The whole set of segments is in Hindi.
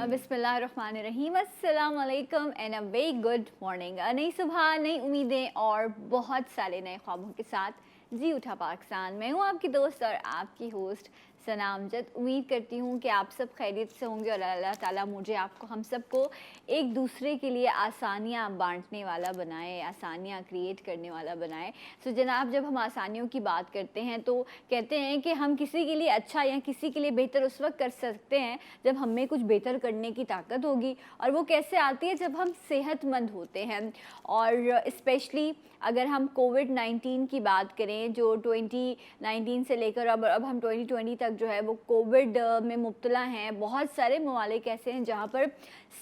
बिस्मिल्लाहिर्रहमानिर्रहीम, अस्सलाम वालेकुम and a very good morning. नई सुबह, नई उम्मीदें और बहुत सारे नए ख्वाबों के साथ जी उठा पाकिस्तान। मैं हूँ आपकी दोस्त और आपकी होस्ट सना अमजद। उम्मीद करती हूँ कि आप सब खैरियत से होंगे और अल्लाह ताला मुझे आपको हम सबको एक दूसरे के लिए आसानियाँ बांटने वाला बनाए, आसानियाँ क्रिएट करने वाला बनाए। सो जनाब, जब हम आसानियों की बात करते हैं तो कहते हैं कि हम किसी के लिए अच्छा या किसी के लिए बेहतर उस वक्त कर सकते हैं जब हम में कुछ बेहतर करने की ताकत होगी। और वो कैसे आती है? जब हम सेहतमंद होते हैं। और स्पेशली अगर हम कोविड-19 की बात करें, जो 2019 से लेकर अब हम 2020 तक जो है वो कोविड में मुब्तला हैं। बहुत सारे ममालिक ऐसे हैं जहाँ पर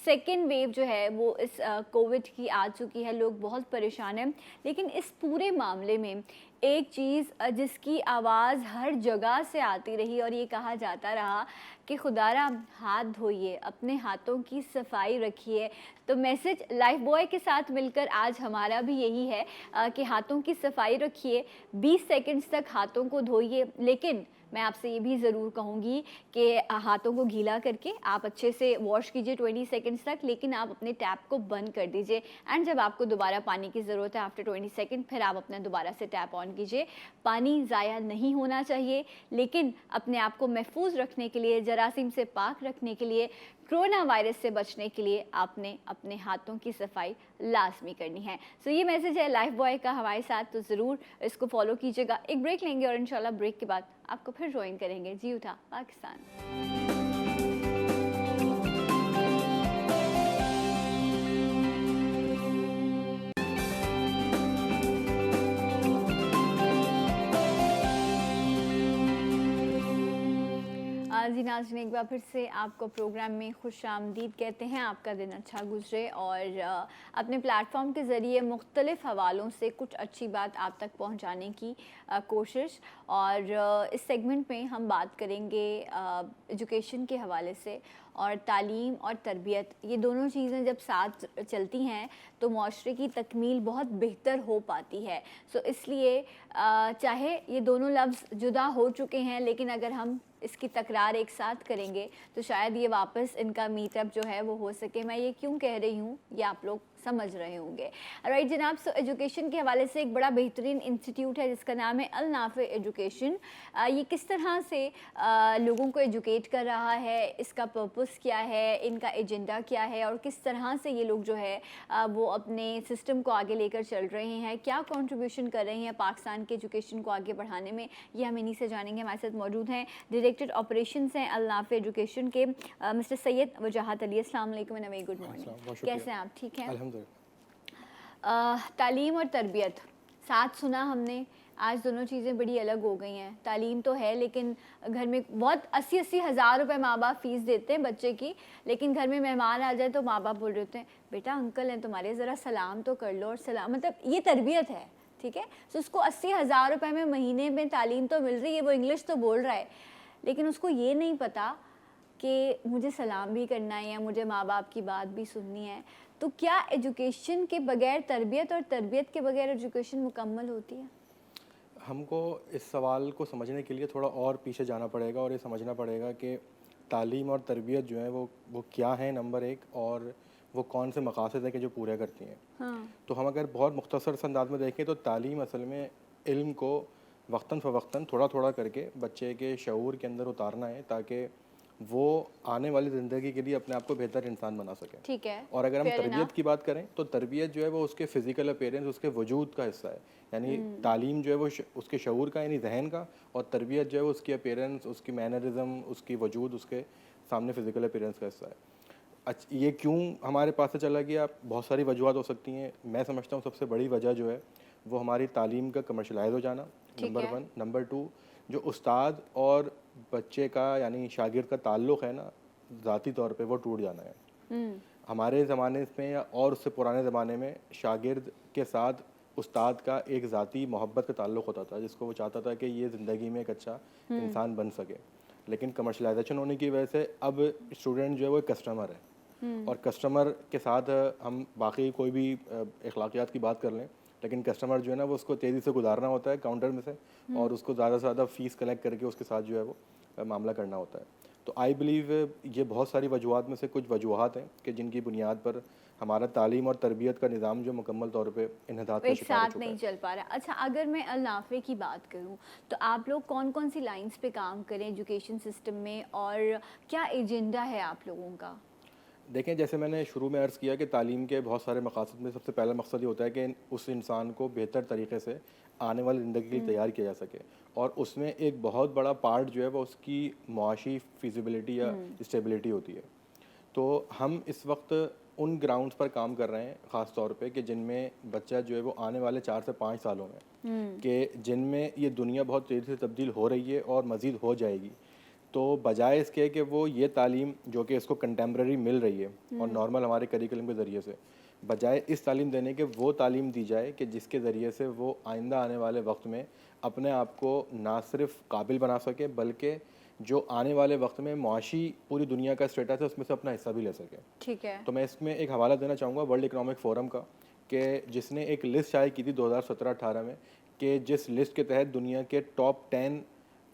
सेकेंड वेव जो है वो इस कोविड की आ चुकी है। लोग बहुत परेशान हैं। लेकिन इस पूरे मामले में एक चीज़ जिसकी आवाज़ हर जगह से आती रही और ये कहा जाता रहा कि खुदारा हाथ धोइए, अपने हाथों की सफाई रखिए। तो मैसेज लाइफ बॉय के साथ मिलकर आज हमारा भी यही है कि हाथों की सफाई रखिए, 20 सेकंड्स तक हाथों को धोइए। लेकिन मैं आपसे ये भी ज़रूर कहूँगी कि हाथों को गीला करके आप अच्छे से वॉश कीजिए 20 सेकंड्स तक, लेकिन आप अपने टैप को बंद कर दीजिए। एंड जब आपको दोबारा पानी की ज़रूरत है आफ्टर 20 सेकंड, फिर आप अपना दोबारा से टैप ऑन कीजिए। पानी ज़ाया नहीं होना चाहिए, लेकिन अपने आप को महफूज रखने के लिए, जरासीम से पाक रखने के लिए, कोरोना वायरस से बचने के लिए आपने अपने हाथों की सफाई लाजमी करनी है। सो ये मैसेज है लाइफ बॉय का हमारे साथ, तो ज़रूर इसको फॉलो कीजिएगा। एक ब्रेक लेंगे और इंशाल्लाह ब्रेक के बाद आपको फिर ज्वाइन करेंगे जी उठा पाकिस्तान। जी नाज़रीन, एक बार फिर से आपको प्रोग्राम में खुशामदीद कहते हैं। आपका दिन अच्छा गुजरे और अपने प्लेटफॉर्म के ज़रिए मुख्तलिफ़ हवालों से कुछ अच्छी बात आप तक पहुंचाने की कोशिश। और इस सेगमेंट में हम बात करेंगे एजुकेशन के हवाले से। और तालीम और तरबियत, ये दोनों चीज़ें जब साथ चलती हैं तो माशरे की तकमील बहुत बेहतर हो पाती है। सो इसलिए चाहे ये दोनों लफ्ज़ जुदा हो चुके हैं, लेकिन अगर हम इसकी तकरार एक साथ करेंगे तो शायद ये वापस इनका मीटअप जो है वो हो सके। मैं ये क्यों कह रही हूँ ये आप लोग समझ रहे होंगे। राइट जनाब, सो एजुकेशन के हवाले से एक बड़ा बेहतरीन इंस्टीट्यूट है जिसका नाम है अल नाफे एजुकेशन। ये किस तरह से लोगों को एजुकेट कर रहा है, इसका पर्पस क्या है, इनका एजेंडा क्या है और किस तरह से ये लोग जो है वो अपने सिस्टम को आगे लेकर चल रहे हैं, क्या कंट्रीब्यूशन कर रहे हैं पाकिस्तान के एजुकेशन को आगे बढ़ाने में, ये हम इन्हीं से जानेंगे। हमारे साथ मौजूद हैं डायरेक्टर ऑपरेशंस हैं अल नाफे एजुकेशन के मिस्टर सैयद वजाहत अली। अस्सलाम वालेकुम and a very good morning. कैसे हैं आप? ठीक हैं तालीम और तरबियत साथ सुना हमने, आज दोनों चीज़ें बड़ी अलग हो गई हैं। तालीम तो है लेकिन घर में बहुत 80-80 हज़ार रुपये माँ बाप फ़ीस देते हैं बच्चे की, लेकिन घर में मेहमान आ जाए तो माँ बाप बोल रहे होते हैं बेटा अंकल हैं तुम्हारे, ज़रा सलाम तो कर लो। और सलाम मतलब ये तरबियत है, ठीक है। सो उसको 80 हज़ार रुपये में महीने में तालीम तो मिल रही है, वो इंग्लिश तो बोल रहा है, लेकिन उसको ये नहीं पता कि मुझे सलाम भी करना है या मुझे माँ बाप की बात भी सुननी है। तो क्या एजुकेशन के बगैर तरबियत और तरबियत के बगैर एजुकेशन मुकम्मल होती है? हमको इस सवाल को समझने के लिए थोड़ा और पीछे जाना पड़ेगा और ये समझना पड़ेगा कि तालीम और तरबियत जो है वो क्या है नंबर एक, और वो कौन से मकासद हैं कि जो पूरे करती हैं। हाँ। तो हम अगर बहुत मुख्तसर से अंदाज में देखें तो तालीम असल में इल्म को वक्तन फ़वक्तन थोड़ा थोड़ा करके बच्चे के शऊर के अंदर उतारना है ताकि वो आने वाली ज़िंदगी के लिए अपने आप को बेहतर इंसान बना सके। ठीक है। और अगर हम फेयर तरबियत इनफ। की बात करें तो तरबियत जो है वो उसके फ़िज़िकल अपीयरेंस, उसके वजूद का हिस्सा है। यानी तालीम जो है वो उसके शऊर का यानी जहन का, और तरबियत जो है वो उसकी अपीयरेंस, उसकी मैनरिज़म, उसकी वजूद, उसके सामने फ़िज़िकल अपीयरेंस का हिस्सा है। अच्छा, ये क्यों हमारे पास से चला गया? बहुत सारी वजूहत हो सकती हैं। मैं समझता हूँ सबसे बड़ी वजह जो है वो हमारी तालीम का कमर्शलाइज हो जाना, नंबर 1। नंबर 2, जो उस्ताद और बच्चे का यानी शागिर्द का ताल्लुक़ है ना, ज़ाती तौर पे वो टूट जाना है। हमारे ज़माने में या और उससे पुराने ज़माने में शागिर्द के साथ उस्ताद का एक ज़ाती मोहब्बत का ताल्लुक़ होता था, जिसको वो चाहता था कि ये ज़िंदगी में एक अच्छा इंसान बन सके। लेकिन कमर्शलाइजेशन होने की वजह से अब स्टूडेंट जो है वो एक कस्टमर है, और कस्टमर के साथ हम बाकी कोई भी अखलाकियात की बात कर लें, लेकिन कस्टमर जो है ना वो उसको तेज़ी से गुजारना होता है काउंटर में से, और उसको ज़्यादा से ज़्यादा फ़ीस कलेक्ट करके उसके साथ जो है वो मामला करना होता है। तो आई बिलीव ये बहुत सारी वजूहत में से कुछ वजूहत हैं कि जिनकी बुनियाद पर हमारा तालीम और तरबियत का निज़ाम जो मुकम्मल तौर पे इन्हदाद वो का एक शिकार हो साथ चुका नहीं है। चल पा रहा। अच्छा, अगर मैं अल नाफ़े की बात करूँ, तो आप लोग कौन-कौन सी लाइन्स पे काम करें एजुकेशन सिस्टम में और क्या एजेंडा है आप लोगों का? देखें, जैसे मैंने शुरू में अर्ज़ किया कि तालीम के बहुत सारे मकासद में सबसे पहला मकसद ये होता है कि उस इंसान को बेहतर तरीके से आने वाली ज़िंदगी के लिए तैयार किया जा सके, और उसमें एक बहुत बड़ा पार्ट जो है वो उसकी मुआशी फिजिबिलिटी या स्टेबिलिटी होती है। तो हम इस वक्त उन ग्राउंड्स पर काम कर रहे हैं ख़ास तौर पे कि जिनमें बच्चा जो है वो आने वाले 4 से 5 सालों में कि जिनमें ये दुनिया बहुत तेज़ी से तब्दील हो रही है और मज़ीद हो जाएगी। तो बजाय इसके कि वो ये तालीम जो कि इसको कंटेम्प्रेरी मिल रही है और नॉर्मल हमारे करिकुलम के ज़रिए से, बजाय इस तालीम देने के वो तालीम दी जाए कि जिसके ज़रिए से वो आइंदा आने वाले वक्त में अपने आप को ना सिर्फ काबिल बना सके, बल्कि जो आने वाले वक्त में मुआशी पूरी दुनिया का स्टेटस है उसमें से अपना हिस्सा भी ले सके। ठीक है। तो मैं इसमें एक हवाला देना चाहूँगा वर्ल्ड इकोनॉमिक फोरम का, कि जिसने एक लिस्ट शाये की थी 2017-18 में, कि जिस लिस्ट के तहत दुनिया के टॉप 10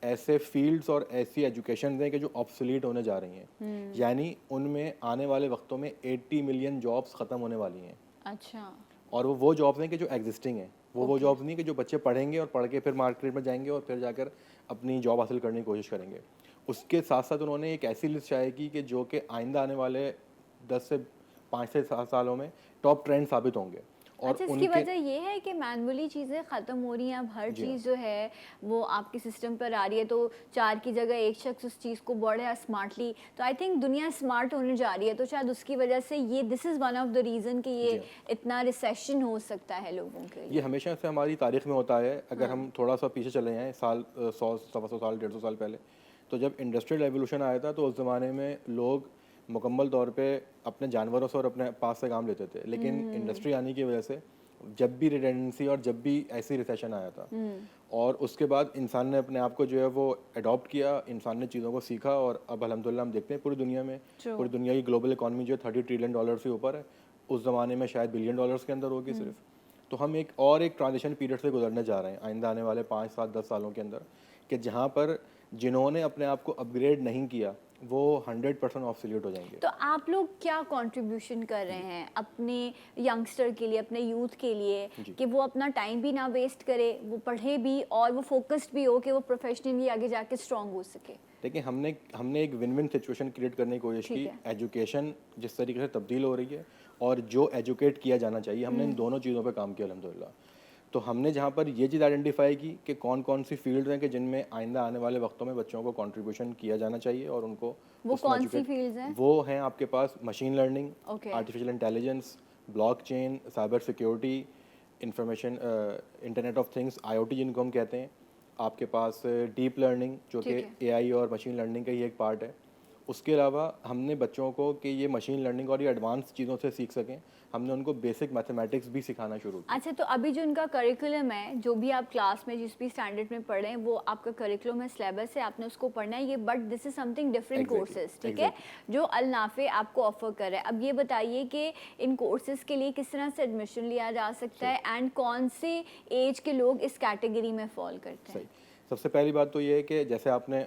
ऐसे फील्ड्स और ऐसी एजुकेशन हैं कि जो ऑब्सोलीट होने जा रही हैं, यानी उनमें आने वाले वक्तों में 80 मिलियन जॉब्स ख़त्म होने वाली हैं। अच्छा। और वो जॉब्स हैं कि जो एग्जिस्टिंग हैं, वो ओके। जॉब्स नहीं कि जो बच्चे पढ़ेंगे और पढ़ के फिर मार्केट में जाएंगे और फिर जाकर अपनी जॉब हासिल करने की कोशिश करेंगे। उसके साथ साथ उन्होंने एक ऐसी लिस्ट शाये की कि जो कि आइंदा आने वाले 10 से 5 से 7 सालों में टॉप ट्रेंड साबित होंगे। और अच्छा, इसकी उनके वजह ये है कि मैनुअली चीज़ें ख़त्म हो रही हैं, अब हर जी हाँ। चीज़ जो है वो आपके सिस्टम पर आ रही है, तो 4 की जगह एक शख्स उस चीज़ को बढ़े स्मार्टली, तो आई थिंक दुनिया स्मार्ट होने जा रही है, तो शायद उसकी वजह से ये this is one of the reason कि जी ये हाँ। इतना रिसेशन हो सकता है लोगों के ये लिए। हमेशा से हमारी तारीख में होता है। अगर हम थोड़ा सा पीछे चले जाएँ, साल 100 सवा सौ साल 150 साल पहले, तो जब इंडस्ट्रियल रेवोल्यूशन आया था तो उस ज़माने में लोग मुकम्मल तौर पे अपने जानवरों से और अपने पास से काम लेते थे, लेकिन इंडस्ट्री आने की वजह से जब भी रिडेंडेंसी और जब भी ऐसी रिसेशन आया था, और उसके बाद इंसान ने अपने आप को जो है वो अडॉप्ट किया, इंसान ने चीज़ों को सीखा, और अब अल्हम्दुलिल्लाह हम देखते हैं पूरी दुनिया में, True. पूरी दुनिया की ग्लोबल इकॉनमी जो है $30 ट्रिलियन से ऊपर है। उस ज़माने में शायद $1 बिलियन के अंदर होगी सिर्फ। तो हम एक ट्रांजिशन पीरियड से गुजरने जा रहे हैं आइंदा आने वाले 5, 7, 10 सालों के अंदर, कि जहाँ पर जिन्होंने अपने आप को अपग्रेड नहीं किया वो 100% ऑब्सोल्यूट हो जाएंगे। तो आप लोग क्या कंट्रीब्यूशन कर रहे हैं अपने यंगस्टर के लिए, अपने यूथ के लिए, जी। कि वो अपना टाइम भी ना वेस्ट करे, वो पढ़े भी और वो फोकस्ड भी हो कि वो प्रोफेशनली आगे जाके स्ट्रांग हो सके? देखिए, हमने एक विन विन सिचुएशन क्रिएट करने की कोशिश ठीक की। है। एजुकेशन जिस तरीके से तब्दील हो रही है और जो एजुकेट किया जाना चाहिए, हमने इन दोनों चीज़ों पे काम किया अल्हम्दुलिल्लाह। तो हमने जहाँ पर ये चीज़ आइडेंटिफाई की कि कौन कौन सी फील्ड हैं कि जिनमें आइंदा आने वाले वक्तों में बच्चों को कंट्रीब्यूशन किया जाना चाहिए और उनको वो उसमें कौन सी एजुकेट। फील्ड्स हैं? वो हैं आपके पास machine learning, okay. Artificial intelligence, blockchain, cyber security, information, internet of things, IOT जिनको हम कहते हैं। आपके पास डीप लर्निंग जो कि ठीक है। एआई और मशीन लर्निंग का ही एक पार्ट है। उसके अलावा हमने बच्चों को कि ये मशीन लर्निंग और ये एडवांस चीज़ों से सीख सकें, हमने उनको बेसिक मैथमेटिक्स भी सिखाना शुरू किया। अच्छा, तो अभी जो इनका करिकुलम है, जो भी आप क्लास में जिस भी स्टैंडर्ड में पढ़ रहे हैं, वो आपका करिकुलम है, सिलेबस है, आपने उसको पढ़ना है, ये but this is something different Exactly, courses, ठीक है, जो अल नाफे आपको ऑफर कर रहा है। अब ये बताइए कि इन कोर्सेज के लिए किस तरह से एडमिशन लिया जा सकता है एंड कौन से एज के लोग इस कैटेगरी में फॉल करते हैं? सही। सबसे पहली बात तो ये है कि जैसे आपने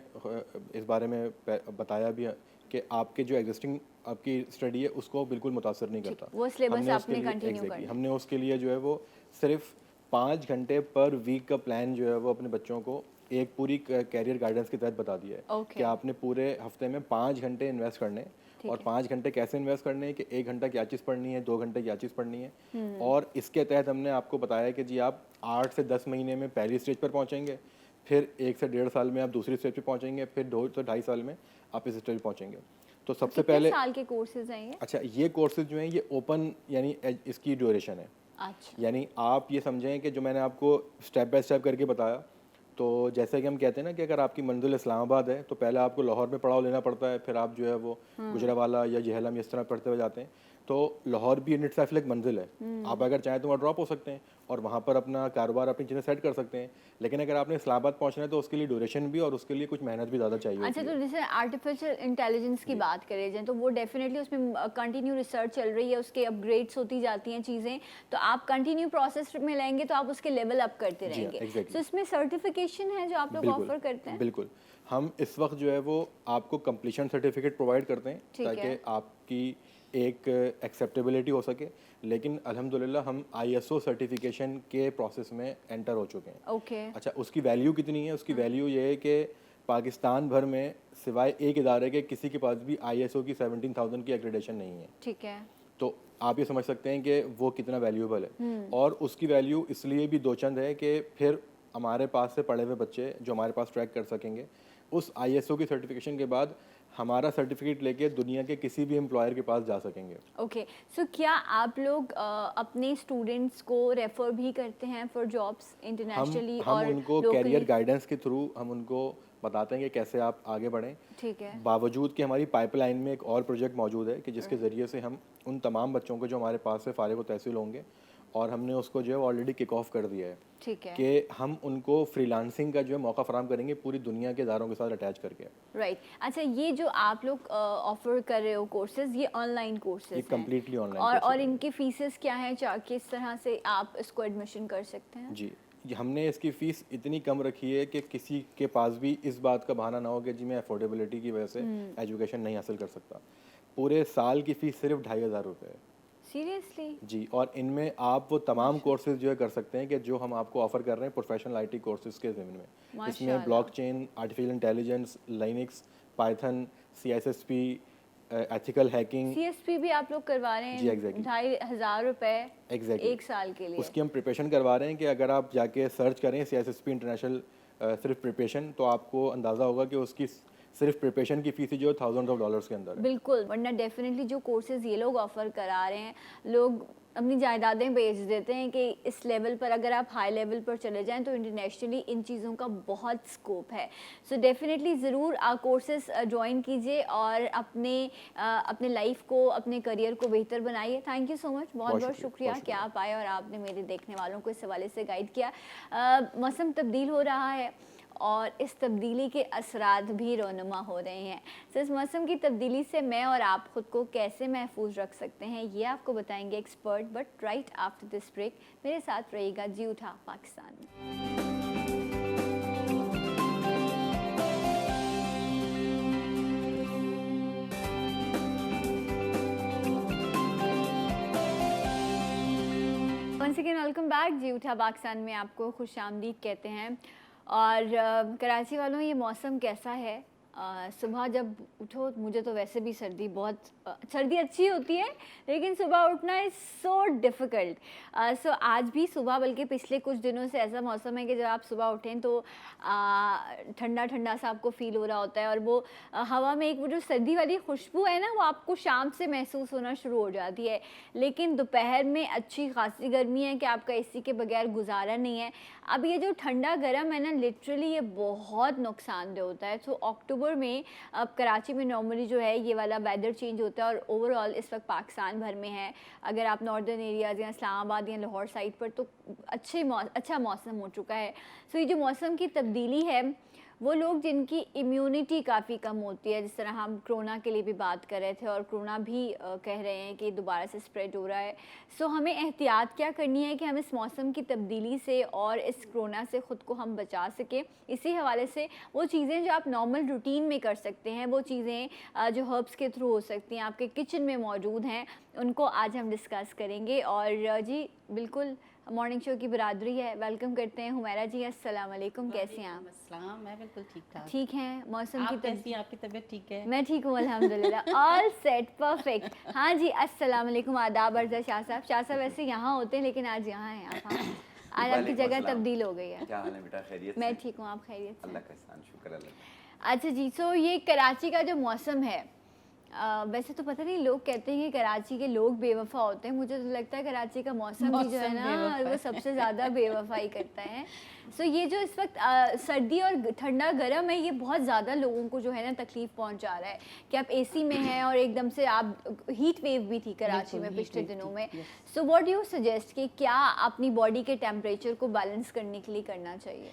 इस बारे में बताया भी है कि आपके जो एग्जिस्टिंग आपकी स्टडी है उसको बिल्कुल मुतासर नहीं करता। वो सिलेबस हमने उसके आपने लिए कंटिन्यू करना है। हमने उसके लिए जो है वो सिर्फ 5 घंटे पर वीक का प्लान जो है वो अपने बच्चों को एक पूरी कैरियर गाइडेंस के तहत बता दिया है Okay. कि आपने पूरे हफ्ते में 5 घंटे इन्वेस्ट करने हैं। ठीक और है। 5 घंटे कैसे इन्वेस्ट करने हैं कि 1 घंटा क्या चीज़ पढ़नी है, 2 घंटे क्या चीज़ पढ़नी है। और इसके तहत हमने आपको बताया कि जी आप 8 से 10 महीने में पहली स्टेज पर पहुंचेंगे, फिर 1 से 1.5 साल में आप दूसरी स्टेज पे पहुंचेंगे, फिर 2 से 2.5 साल में आप इस स्टेज पे पहुंचेंगे। तो सबसे कितने पहले साल के कोर्सेज हैं ये? अच्छा, ये कोर्सेज जो हैं ये ओपन यानी इसकी ड्यूरेशन है, अच्छा। यानी आप ये समझें कि जो मैंने आपको स्टेप बाय स्टेप करके बताया, तो जैसे कि हम कहते हैं ना कि अगर आपकी मंजिल इस्लामाबाद है तो पहले आपको लाहौर में पड़ाव लेना पड़ता है, फिर आप जो है वो गुजरावाला या जहलम इस तरह पढ़ते हुए जाते हैं। तो लाहौर भी इन इटसेल्फ एक मंजिल है, आप अगर चाहें तो वहाँ ड्रॉप हो सकते हैं और वहाँ पर अपना कारोबार अपनी चीज़ें सेट कर सकते हैं। लेकिन अगर आपने इस्लामाबाद पहुँचना है तो उसके लिए ड्यूरेशन भी और उसके लिए कुछ मेहनत भी ज़्यादा चाहिए अच्छा, होती तो है। जैसे आर्टिफिशियल इंटेलिजेंस की बात करें जाए तो वो डेफिनेटली उसमें कंटिन्यू रिसर्च चल रही है, उसके अपग्रेड्स होती जाती हैं चीज़ें, तो आप कंटिन्यू प्रोसेस में लेंगे तो आप उसके लेवल अप करते जी हाँ, रहेंगे। एग्जैक्टली। सो इसमें सर्टिफिकेशन है जो आप लोग बिल्कुल, ऑफर करते हैं? बिल्कुल। हम इस वक्त जो है वो आपको कंप्लीशन सर्टिफिकेट प्रोवाइड करते हैं ठीक ताकि है। आपकी एक एक्सेप्टेबिलिटी हो सके। लेकिन अल्हम्दुलिल्लाह हम ISO सर्टिफिकेशन के प्रोसेस में एंटर हो चुके हैं। ओके। अच्छा, उसकी वैल्यू कितनी है? उसकी वैल्यू ये है कि पाकिस्तान भर में सिवाय एक इदारे के किसी के पास भी ISO की 17,000 की एक्रेडिटेशन नहीं है। ठीक है। तो आप ये समझ सकते हैं कि वो कितना वैल्यूएबल है। और उसकी वैल्यू इसलिए भी दो चंद है कि फिर हमारे पास से पढ़े हुए बच्चे जो हमारे पास ट्रैक कर सकेंगे, उस ISO की सर्टिफिकेशन के बाद हमारा सर्टिफिकेट लेके दुनिया के किसी भी एम्प्लॉयर के पास जा सकेंगे। ओके, सो क्या आप लोग अपने स्टूडेंट्स को रेफर भी करते हैं फॉर जॉब्स इंटरनेशनली हम और उनको लोकली? कैरियर गाइडेंस के थ्रू हम उनको बताते हैं कि कैसे आप आगे बढ़ें। ठीक है। बावजूद कि हमारी पाइपलाइन में एक और प्रोजेक्ट मौजूद है कि जिसके ज़रिए से हम उन तमाम बच्चों को जो हमारे पास से फारिग व तहसील होंगे, और हमने उसको जो है ऑलरेडी किक ऑफ कर दिया है ठीक है। कि हम उनको फ्रीलांसिंग का जो है मौका फराहम करेंगे पूरी दुनिया के इदारों के साथ अटैच करके। राइट। अच्छा, ये जो आप लोग ऑफर कर रहे हो कोर्सेज, ये ऑनलाइन कोर्सेज ये हैं कम्प्लीटली ऑनलाइन और इनकी फीसेस क्या हैं, किस तरह से आप इसको एडमिशन कर सकते हैं? जी, ये हमने इसकी फ़ीस इतनी कम रखी है कि किसी के पास भी इस बात का बहाना ना हो कि जी मैं अफोर्डेबिलिटी की वजह से एजुकेशन नहीं हासिल कर सकता। पूरे साल की फ़ीस सिर्फ 2,500 रुपये है। सीरियसली? जी, और इनमें आप वो तमाम कोर्सेज जो है कर सकते हैं कि जो हम आपको ऑफ़र कर रहे हैं प्रोफेशनल IT कोर्सेज के ज़मीन में। इसमें माशाल्लाह। Blockchain, artificial intelligence, Linux, Python, CSSP, ethical hacking. CSP भी आप लोग करवा रहे जी, हैं? एग्जैक्टली। 2,500 रुपए एग्जैक्टली एक साल के लिए? उसकी हम प्रिपरेशन करवा रहे हैं कि अगर आप जाके सर्च करें CSSP इंटरनेशनल सिर्फ प्रिपरेशन, तो आपको अंदाज़ा होगा कि उसकी सिर्फ प्रिपरेशन की फ़ीस ही जो है थाउजेंड ऑफ डॉलर्स के अंदर है। बिल्कुल, वरना डेफिनेटली जो कोर्सेज ये लोग ऑफर करा रहे हैं, लोग अपनी जायदादें बेच देते हैं कि इस लेवल पर अगर आप हाई लेवल पर चले जाएं तो इंटरनेशनली इन चीज़ों का बहुत स्कोप है। सो डेफिनेटली ज़रूर कोर्सेज ज्वाइन कीजिए और अपने लाइफ को, अपने करियर को बेहतर बनाइए। थैंक यू सो मच, बहुत बहुत शुक्रिया कि आप आए और आपने मेरे देखने वालों को इस हवाले से गाइड किया। मौसम तब्दील हो रहा है और इस तब्दीली के असरात भी रोनुमा हो रहे हैं। तो इस मौसम की तब्दीली से मैं और आप ख़ुद को कैसे महफूज रख सकते हैं, ये आपको बताएंगे expert, but right after this break. मेरे साथ रहिएगा जी उठा पाकिस्तान में। Once again welcome back. जी उठा पाकिस्तान में आपको खुशामदीद कहते हैं। और कराची वालों, ये मौसम कैसा है? सुबह जब उठो, मुझे तो वैसे भी सर्दी बहुत सर्दी अच्छी होती है लेकिन सुबह उठना इज़ सो डिफ़िकल्ट। सो आज भी सुबह, बल्कि पिछले कुछ दिनों से ऐसा मौसम है कि जब आप सुबह उठें तो ठंडा ठंडा सा आपको फ़ील हो रहा होता है और वो हवा में एक वो जो सर्दी वाली खुशबू है ना, वो आपको शाम से महसूस होना शुरू हो जाती है। लेकिन दोपहर में अच्छी खासी गर्मी है कि आपका AC के बगैर गुजारा नहीं है। अब ये जो ठंडा गर्म है ना, लिटरली ये बहुत नुकसानदेह होता है। तो अक्टूबर में अब कराची में नॉर्मली जो है ये वाला वेदर चेंज होता है और ओवरऑल इस वक्त पाकिस्तान भर में है। अगर आप नॉर्दर्न एरियाज़ या इस्लामाबाद या लाहौर साइड पर, तो अच्छा मौसम हो चुका है। सो ये जो मौसम की तब्दीली है, वो लोग जिनकी इम्यूनिटी काफ़ी कम होती है, जिस तरह हम कोरोना के लिए भी बात कर रहे थे और कोरोना भी कह रहे हैं कि दोबारा से स्प्रेड हो रहा है। सो हमें एहतियात क्या करनी है कि हम इस मौसम की तब्दीली से और इस कोरोना से ख़ुद को हम बचा सकें। इसी हवाले से वो चीज़ें जो आप नॉर्मल रूटीन में कर सकते हैं, वो चीज़ें जो हर्ब्स के थ्रू हो सकती हैं, आपके किचन में मौजूद हैं, उनको आज हम डिस्कस करेंगे। और जी बिल्कुल, मॉर्निंग शो की बरादरी है, वेलकम करते हैं हुमैरा जी। अस्सलाम वालेकुम, कैसे हैं आप? अस्सलाम, मैं बिल्कुल ठीक ठाक। ठीक हैं। मौसम की कैसी हैं? आपकी तबीयत ठीक है? मैं ठीक हूँ अल्हम्दुलिल्लाह, ऑल सेट, परफेक्ट। हाँ जी, अस्सलाम वालेकुम, आदाब अर्ज़ा शाह साहब। शाह साहब वैसे यहाँ होते हैं लेकिन आज यहाँ हैं आप। हाँ, आज आपकी जगह तब्दील हो गई है। क्या हाल है बेटा, खैरियत से? मैं ठीक हूँ, आप खैरियत से? अल्लाह का एहसान, शुक्र अल्लाह का। अच्छा जी, सो ये कराची का जो मौसम है, वैसे तो पता नहीं, लोग कहते हैं कि कराची के लोग बेवफा होते हैं, मुझे तो लगता है कराची का मौसम भी जो है मौसम ना बेवफा है। वो सबसे ज़्यादा बेवफाई करता है। सो ये जो इस वक्त सर्दी और ठंडा गर्म है, ये बहुत ज़्यादा लोगों को जो है ना तकलीफ़ पहुंचा रहा है कि आप एसी में हैं और एकदम से आप हीट वेव भी थी कराची बिल्कुल, में heat पिछले wave दिनों थी, में। yes। So what you suggest कि क्या अपनी बॉडी के टेम्परेचर को बैलेंस करने के लिए करना चाहिए?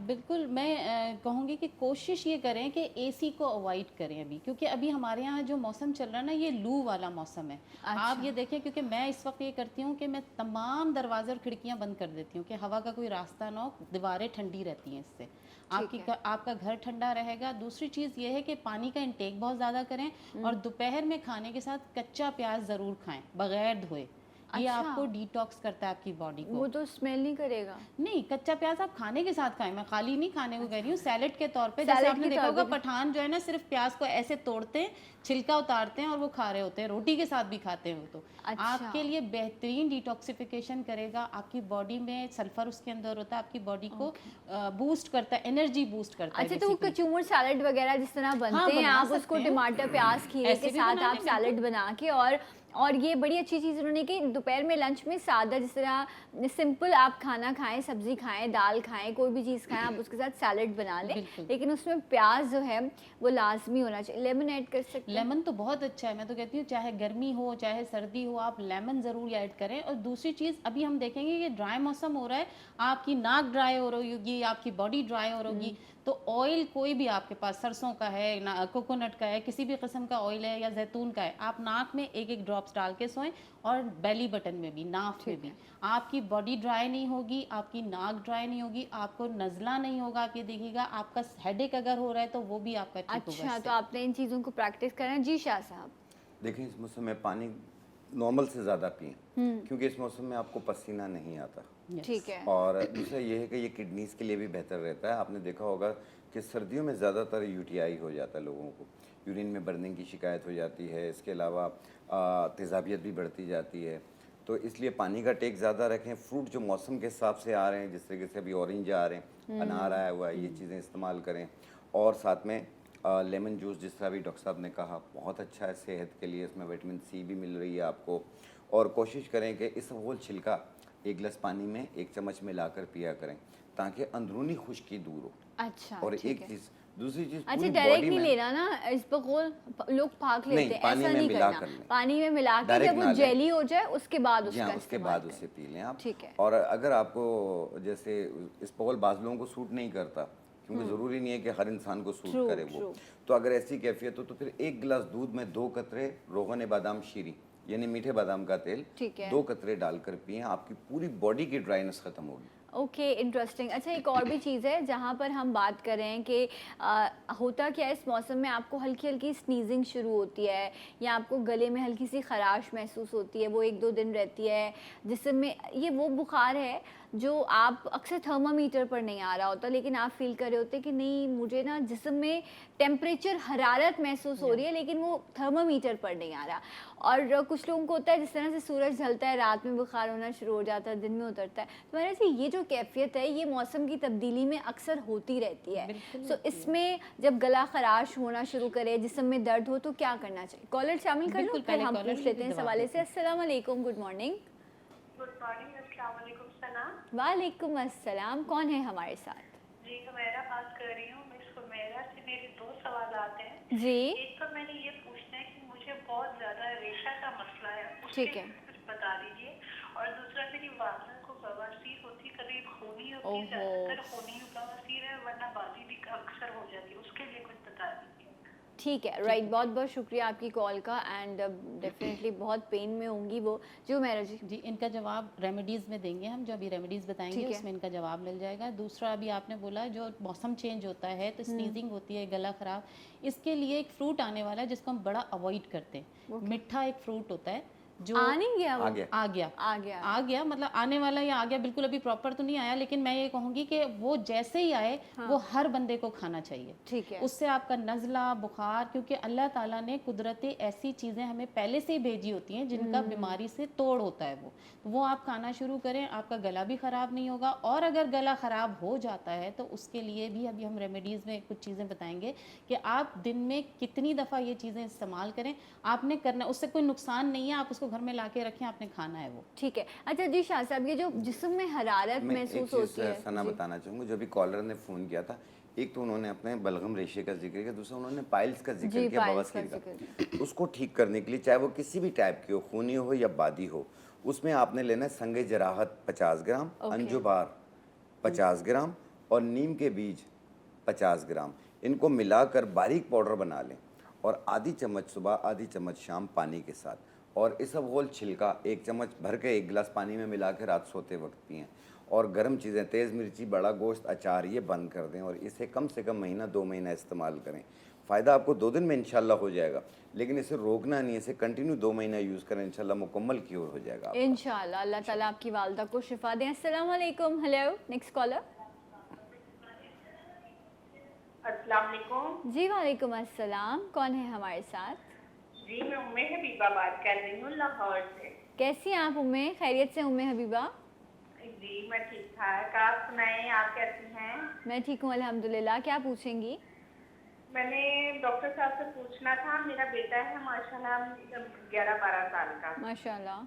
बिल्कुल मैं कहूँगी कि कोशिश ये करें कि एसी को अवॉइड करें अभी, क्योंकि अभी हमारे यहाँ जो मौसम चल रहा है ना, ये लू वाला मौसम है। आप अच्छा। ये देखें, क्योंकि मैं इस वक्त ये करती हूँ कि मैं तमाम दरवाजे और खिड़कियाँ बंद कर देती हूँ कि हवा का कोई रास्ता ना हो, दीवारें ठंडी रहती हैं इससे। आपका घर ठंडा रहेगा। दूसरी चीज़ ये है कि पानी का इंटेक बहुत ज़्यादा करें और दोपहर में खाने के साथ कच्चा प्याज ज़रूर खाएं बगैर धोए। ये अच्छा। आपको डिटॉक्स करता है आपकी बॉडी को। वो तो स्मेल नहीं करेगा? नहीं, कच्चा प्याज आप खाने के साथ खाएं, मैं खाली नहीं खाने को कह रही हूँ, सैलेड के तौर पे। सैलेड जैसे आपने के देखा तौर होगा पे। पठान जो है ना, सिर्फ प्याज को ऐसे तोड़ते हैं, छिलका उतारते हैं और वो खा रहे होते हैं, रोटी के साथ भी खाते हैं वो। तो अच्छा। आपके लिए बेहतरीन डिटॉक्सिफिकेशन करेगा। आपकी बॉडी में सल्फर उसके अंदर होता है, आपकी बॉडी को बूस्ट करता है, एनर्जी बूस्ट करता है। अच्छा, तो वो basically। कचूमर सैलेड वगैरह जिस तरह बनते हाँ, हैं, बना आप सकते उसको हैं। टमाटर प्याज खीरे ऐसे के भी साथ बना आप लें, सैलेड बिल्कुल। बना के, और ये बड़ी अच्छी चीज़ उन्होंने कि दोपहर में लंच में सादा जिस तरह सिंपल आप खाना खाएं, सब्जी खाएं, दाल खाएं, कोई भी चीज़ खाएं, आप उसके साथ सैलेड बना लें, बिल्कुल। लेकिन उसमें प्याज जो है वो लाजमी होना चाहिए। लेमन ऐड कर सकते हैं? लेमन तो बहुत अच्छा है, मैं तो कहती हूँ चाहे गर्मी हो चाहे सर्दी हो, आप लेमन ज़रूर ऐड करें। और दूसरी चीज़, अभी हम देखेंगे कि ड्राई मौसम हो रहा है, आपकी नाक ड्राई हो रही होगी, आपकी बॉडी ड्राई हो रही होगी, तो ऑयल कोई भी आपके पास, सरसों का है ना, कोकोनट का है, किसी भी किस्म का ऑयल है या जैतून का है, आप नाक में एक एक ड्रॉप्स डाल के सोएं और बेली बटन में भी, नाक में भी। आपकी बॉडी ड्राई नहीं होगी, आपकी नाक ड्राई नहीं होगी, आपको नज़ला नहीं होगा। आप ये देखिएगा, आपका हेडेक अगर हो रहा है तो वो भी आपका ठीक होगा अच्छा, इससे। तो आपने इन चीज़ों को प्रैक्टिस करना है। जी शाह साहब। देखिए, इस मौसम में पानी नॉर्मल से ज़्यादा पिएं, क्योंकि इस मौसम में आपको पसीना नहीं आता। Yes। ठीक है। और दूसरा ये है कि ये किडनीज़ के लिए भी बेहतर रहता है। आपने देखा होगा कि सर्दियों में ज़्यादातर यूटीआई हो जाता है लोगों को, यूरिन में बर्निंग की शिकायत हो जाती है। इसके अलावा तेज़ाबियत भी बढ़ती जाती है। तो इसलिए पानी का टेक ज़्यादा रखें। फ्रूट जो मौसम के हिसाब से आ रहे हैं, जिस तरीके से अभी ऑरेंज आ रहे हैं, अनार आया हुआ है, ये चीज़ें इस्तेमाल करें। और साथ में लेमन जूस, जिस तरह भी डॉक्टर साहब ने कहा, बहुत अच्छा है सेहत के लिए। इसमें विटामिन सी भी मिल रही है आपको। और कोशिश करें कि इस होल छिलका एक गिलास पानी में 1 चम्मच मिलाकर पिया करें, ताकि अंदरूनी खुश्की दूर हो। अच्छा, और ठीक एक है। चीज़, दूसरी चीज़, अच्छा, पूरी डायरेक्ट बॉडी नहीं में लेना ना, इस बकौल लोग फाक नहीं, लेते हैं, पानी ऐसा में नहीं मिला करना। कर लें। पानी में मिला के डायरेक्ट जब ना वो लें। जेली हो जाए उसके बाद जी उसका हाँ, उसके इस्तेमाल बाद करें। उसे पी लें आप। ठीक है। और अगर आपको जैसे इस्बगोल बाज़ लोगों को सूट नहीं करता, क्योंकि ज़रूरी नहीं है कि हर इंसान को सूट True, करे वो, true। तो अगर ऐसी कैफियत हो तो फिर 1 गिलास दूध में 2 कतरे रोगन बादाम शीरी, यानी मीठे बादाम का तेल, ठीक है। 2 कतरे डालकर पिएं। आपकी पूरी बॉडी की ड्राइनेस ख़त्म होगी। Okay, interesting. अच्छा, एक और भी चीज़ है जहाँ पर हम बात कर रहे हैं कि होता क्या है, इस मौसम में आपको हल्की हल्की स्नीजिंग शुरू होती है या आपको गले में हल्की सी खराश महसूस होती है, वो 1-2 दिन रहती है, जिसमें ये वो बुखार है जो आप अक्सर थर्मामीटर पर नहीं आ रहा होता, लेकिन आप फील कर रहे होते कि नहीं, मुझे ना जिस्म में टेम्परेचर, हरारत महसूस हो रही है, लेकिन वो थर्मामीटर पर नहीं आ रहा। और कुछ लोगों को होता है जिस तरह से सूरज ढलता है, रात में बुखार होना शुरू हो जाता है, दिन में उतरता है। तो मेरे से ये जो कैफियत है, ये मौसम की तब्दीली में अक्सर होती रहती है। बिल्कुल सो इसमें जब गला खराश होना शुरू करे, जिस्म में दर्द हो, तो क्या करना चाहिए? कॉलर शामिल कर लो, बिल्कुल, फिर पहले हम कॉलर पूछ लेते हैं इस जवाब हवाले देते से। हैं। अस्सलाम वालेकुम, गुड मॉर्निंग। गुड मॉर्निंग, अस्सलाम वालेकुम सलाम। वालेकुम अस्सलाम, कौन है हमारे साथ? जी, हुमैरा बात कर रही हूँ। मिस हुमैरा से मेरे 2 सवाल आते हैं। जी। एक तो मैंने ये पूछना है कि मुझे बहुत ज़्यादा रेशा का मसला है, उसके ठीक है। लिए कुछ बता दीजिए। और दूसरा, मेरी वालदा को बवासीर होती, कभी खूनी होती, ओहो। ज़्यादातर खूनी बवासीर है, वरना बाजी भी अक्सर हो जाती है, उसके लिए कुछ बता दीजिए। ठीक है, राइट। बहुत बहुत शुक्रिया आपकी कॉल का, एंड डेफिनेटली बहुत पेन में होंगी वो। जो मेरा जी। जी, इनका जवाब रेमेडीज़ में देंगे हम, जो अभी रेमेडीज़ बताएंगे ठीक है। उसमें इनका जवाब मिल जाएगा। दूसरा, अभी आपने बोला जो मौसम चेंज होता है तो स्नीजिंग होती है, गला ख़राब, इसके लिए एक फ्रूट आने वाला है जिसको हम बड़ा अवॉइड करते हैं। मिठा एक फ्रूट होता है, जो आ नहीं गया वो? आ गया। आ गया आ गया मतलब आने वाला या आ गया, बिल्कुल अभी प्रॉपर तो नहीं आया, लेकिन मैं ये कहूंगी कि वो जैसे ही आए वो हर बंदे को खाना चाहिए। ठीक है। उससे आपका नज़ला बुखार, क्योंकि अल्लाह ताला ने कुदरती ऐसी चीज़ें हमें पहले से ही भेजी होती हैं जिनका बीमारी से तोड़ होता है, वो आप खाना शुरू करें, आपका गला भी ख़राब नहीं होगा। और अगर गला ख़राब हो जाता है तो उसके लिए भी अभी हम रेमेडीज़ में कुछ चीज़ें बताएंगे कि आप दिन में कितनी दफ़ा ये चीज़ें इस्तेमाल करें। आपने करना, उससे कोई नुकसान नहीं है, आप उसको घर में ला के रखें, आपने खाना है वो। ठीक है। अच्छा जी शाह साहब, ये जो जिस्म में हरारत मैं एक महसूस चीज़ होती है सना जी। बताना चाहूँगा। जो भी कॉलर ने फ़ोन किया था, एक तो उन्होंने अपने बलगम रेशे का जिक्र किया, दूसरा उन्होंने पाइल्स का जिक्र जी, किया, पाइल्स का बवासीर का। उसको ठीक करने के लिए, चाहे वो किसी भी टाइप की हो, खूनी हो या बादी हो, उसमें आपने लेना है संगे जराहत 50 ग्राम, अंजुबार 50 ग्राम और नीम के बीज 50 ग्राम। इनको मिलाकर बारीक पाउडर बना लें और आधी चम्मच सुबह, आधी चम्मच शाम पानी के साथ, और इसबगोल छिलका 1 चम्मच भर के 1 गिलास पानी में मिला के रात सोते वक्त पिएं। और गर्म चीज़ें, तेज़ मिर्ची, बड़ा गोश्त, अचार, ये बंद कर दें और इसे कम से कम महीना 2 महीना इस्तेमाल करें। फ़ायदा आपको 2 दिन में इंशाल्लाह हो जाएगा, लेकिन इसे रोकना नहीं है, इसे कंटिन्यू 2 महीना यूज़ करें, इंशाल्लाह मुकम्मल क्योर हो जाएगा आपका। इंशाल्लाह। अल्लाह ताला आपकी वालदा को शिफा दें। अस्सलाम वालेकुम। Hello, next collar. अस्सलाम वालेकुम। जी वालेकुम अस्सलाम, कौन है हमारे साथ? जी मैं उम्मे हबीबा बात कर रही हूँ लाहौर से। कैसी हैं आप उम्मे? खैरियत से उम्मे हबीबा? जी मैं ठीक ठाक, आप सुनाएं, आप कैसी हैं? मैं ठीक हूँ अल्हम्दुलिल्लाह। क्या पूछेंगी? मैंने डॉक्टर साहब से पूछना था, मेरा बेटा है माशाल्लाह 11-12 साल का, माशाल्लाह।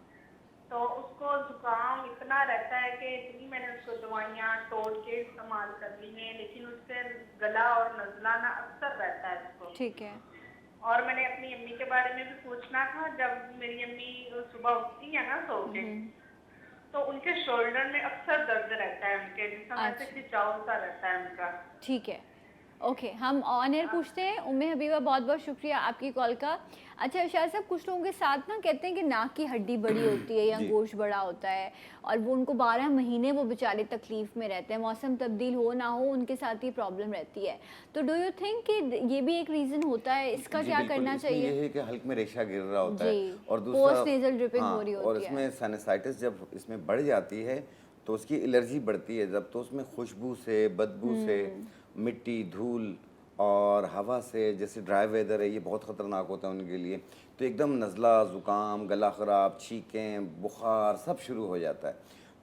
तो उसको जुकाम इतना रहता है कि इतनी मैंने उसको दवाइयाँ तोड़ के इस्तेमाल कर ली हैं, लेकिन उससे गला और नज़ला ना अक्सर रहता है उसको। ठीक है। और मैंने अपनी अम्मी के बारे में भी पूछना था। जब मेरी अम्मी सुबह उठती है ना सो के, तो उनके शोल्डर में अक्सर दर्द रहता है, उनके जिसमें ऐसे अच्छा। खिंचाव सा रहता है उनका। ठीक है, ओके। हम ऑन एयर पूछते हैं। उम्मे हबीबा, बहुत बहुत शुक्रिया आपकी कॉल का। अच्छा शाह साहब, कुछ लोगों के साथ ना कहते हैं कि नाक की हड्डी बड़ी होती है या जी। गोश्त बड़ा होता है, और वो उनको 12 महीने वो बेचारे तकलीफ में रहते हैं, मौसम तब्दील हो ना हो उनके साथ ये प्रॉब्लम रहती है। तो डू यू थिंक कि ये भी एक रीज़न होता है? इसका जी, क्या बिल्कुल। करना इसमें चाहिए? ये है कि हल्क में रेशा गिर रहा होता जी, है और पोस्ट नेजल ड्रिपिंग हाँ, हो रही और होती है। इसमें साइनसाइटिस जब इसमें बढ़ जाती है तो उसकी एलर्जी बढ़ती है जब, तो उसमें खुशबू से, बदबू से, मिट्टी, धूल और हवा से, जैसे ड्राई वेदर है, ये बहुत ख़तरनाक होता है उनके लिए। तो एकदम नज़ला, ज़ुकाम, गला ख़राब, छींकें, बुखार सब शुरू हो जाता है।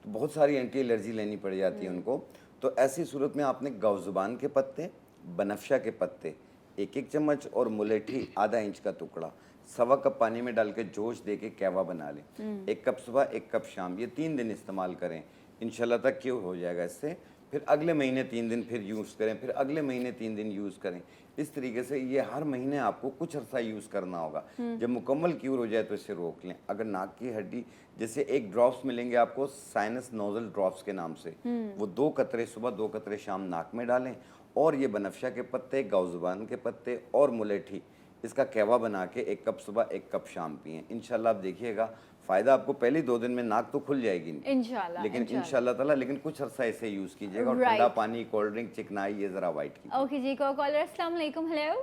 तो बहुत सारी एंटी एलर्जी लेनी पड़ जाती है उनको। तो ऐसी सूरत में आपने गौज़ुबान के पत्ते, बनफशा के पत्ते 1-1 चम्मच और मुलेठी आधा इंच का टुकड़ा 1.25 कप पानी में डाल के जोश दे के कहवा बना लें। 1 कप सुबह, 1 कप शाम, ये 3 दिन इस्तेमाल करें, इंशाल्लाह तक क्योर हो जाएगा इससे। फिर अगले महीने 3 दिन फिर यूज़ करें, फिर अगले महीने 3 दिन यूज़ करें। इस तरीके से ये हर महीने आपको कुछ अरसा यूज़ करना होगा। जब मुकम्मल क्यूर हो जाए तो इसे रोक लें। अगर नाक की हड्डी, जैसे एक ड्रॉप्स मिलेंगे आपको साइनस नोजल ड्रॉप्स के नाम से, वो 2 कतरे सुबह, 2 कतरे शाम नाक में डालें, और ये बनफशा के पत्ते, गौज़ुबान के पत्ते और मुलेठी, इसका कहवा बना के 1 कप सुबह, 1 कप शाम पिएं। इंशाल्लाह आप देखिएगा फ़ायदा आपको पहले 2 दिन में नाक तो खुल जाएगी, इंशाल्लाह, लेकिन इंशाल्लाह। इंशाल्लाह ताला, लेकिन कुछ अरसा इसे यूज़ कीजिएगा और Right. ठंडा पानी, कोल्ड ड्रिंक, चिकनाई ये ज़रा अवॉइड कीजिए। ओके जी, को कॉलर। अस्सलाम वालेकुम। हेलो,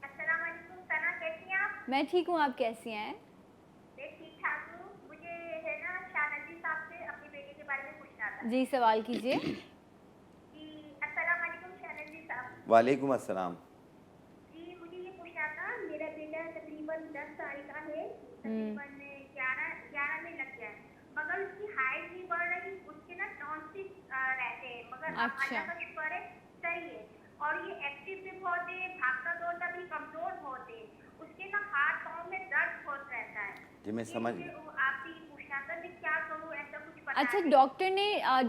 अस्सलाम वालेकुम सना, कैसी हैं आप? मैं ठीक हूँ, आप कैसी हैं? मैं ठीक ठाक हूँ। मुझे है ना शाहनजी साहब से अपने बेटे के बारे में पूछना था। जी, सवाल कीजिए। जी अस्सलाम वालेकुम शाहनजी साहब। वालेकुम अस्सलाम। जी मुझे ये पूछना था, मेरा बेटा तकरीबन 10 साल का है, तकरीबन 11 में लग गया है, मगर उसकी हाइट नहीं बढ़ रही, उसके ना टॉन्सिल रहते हैं, मगर अच्छा। अल्लाह का शुक्र है सही है, और ये एक्टिव भी बहुत है, भागता दौड़ता भी, कमजोर बहुत है, उसके ना हाथ पाँव में दर्द बहुत रहता है। जी मैं ये समझ मुझे गया। आपसे ये पूछना था कि क्या करूँ, ऐसा कुछ बता अच्छा, दें।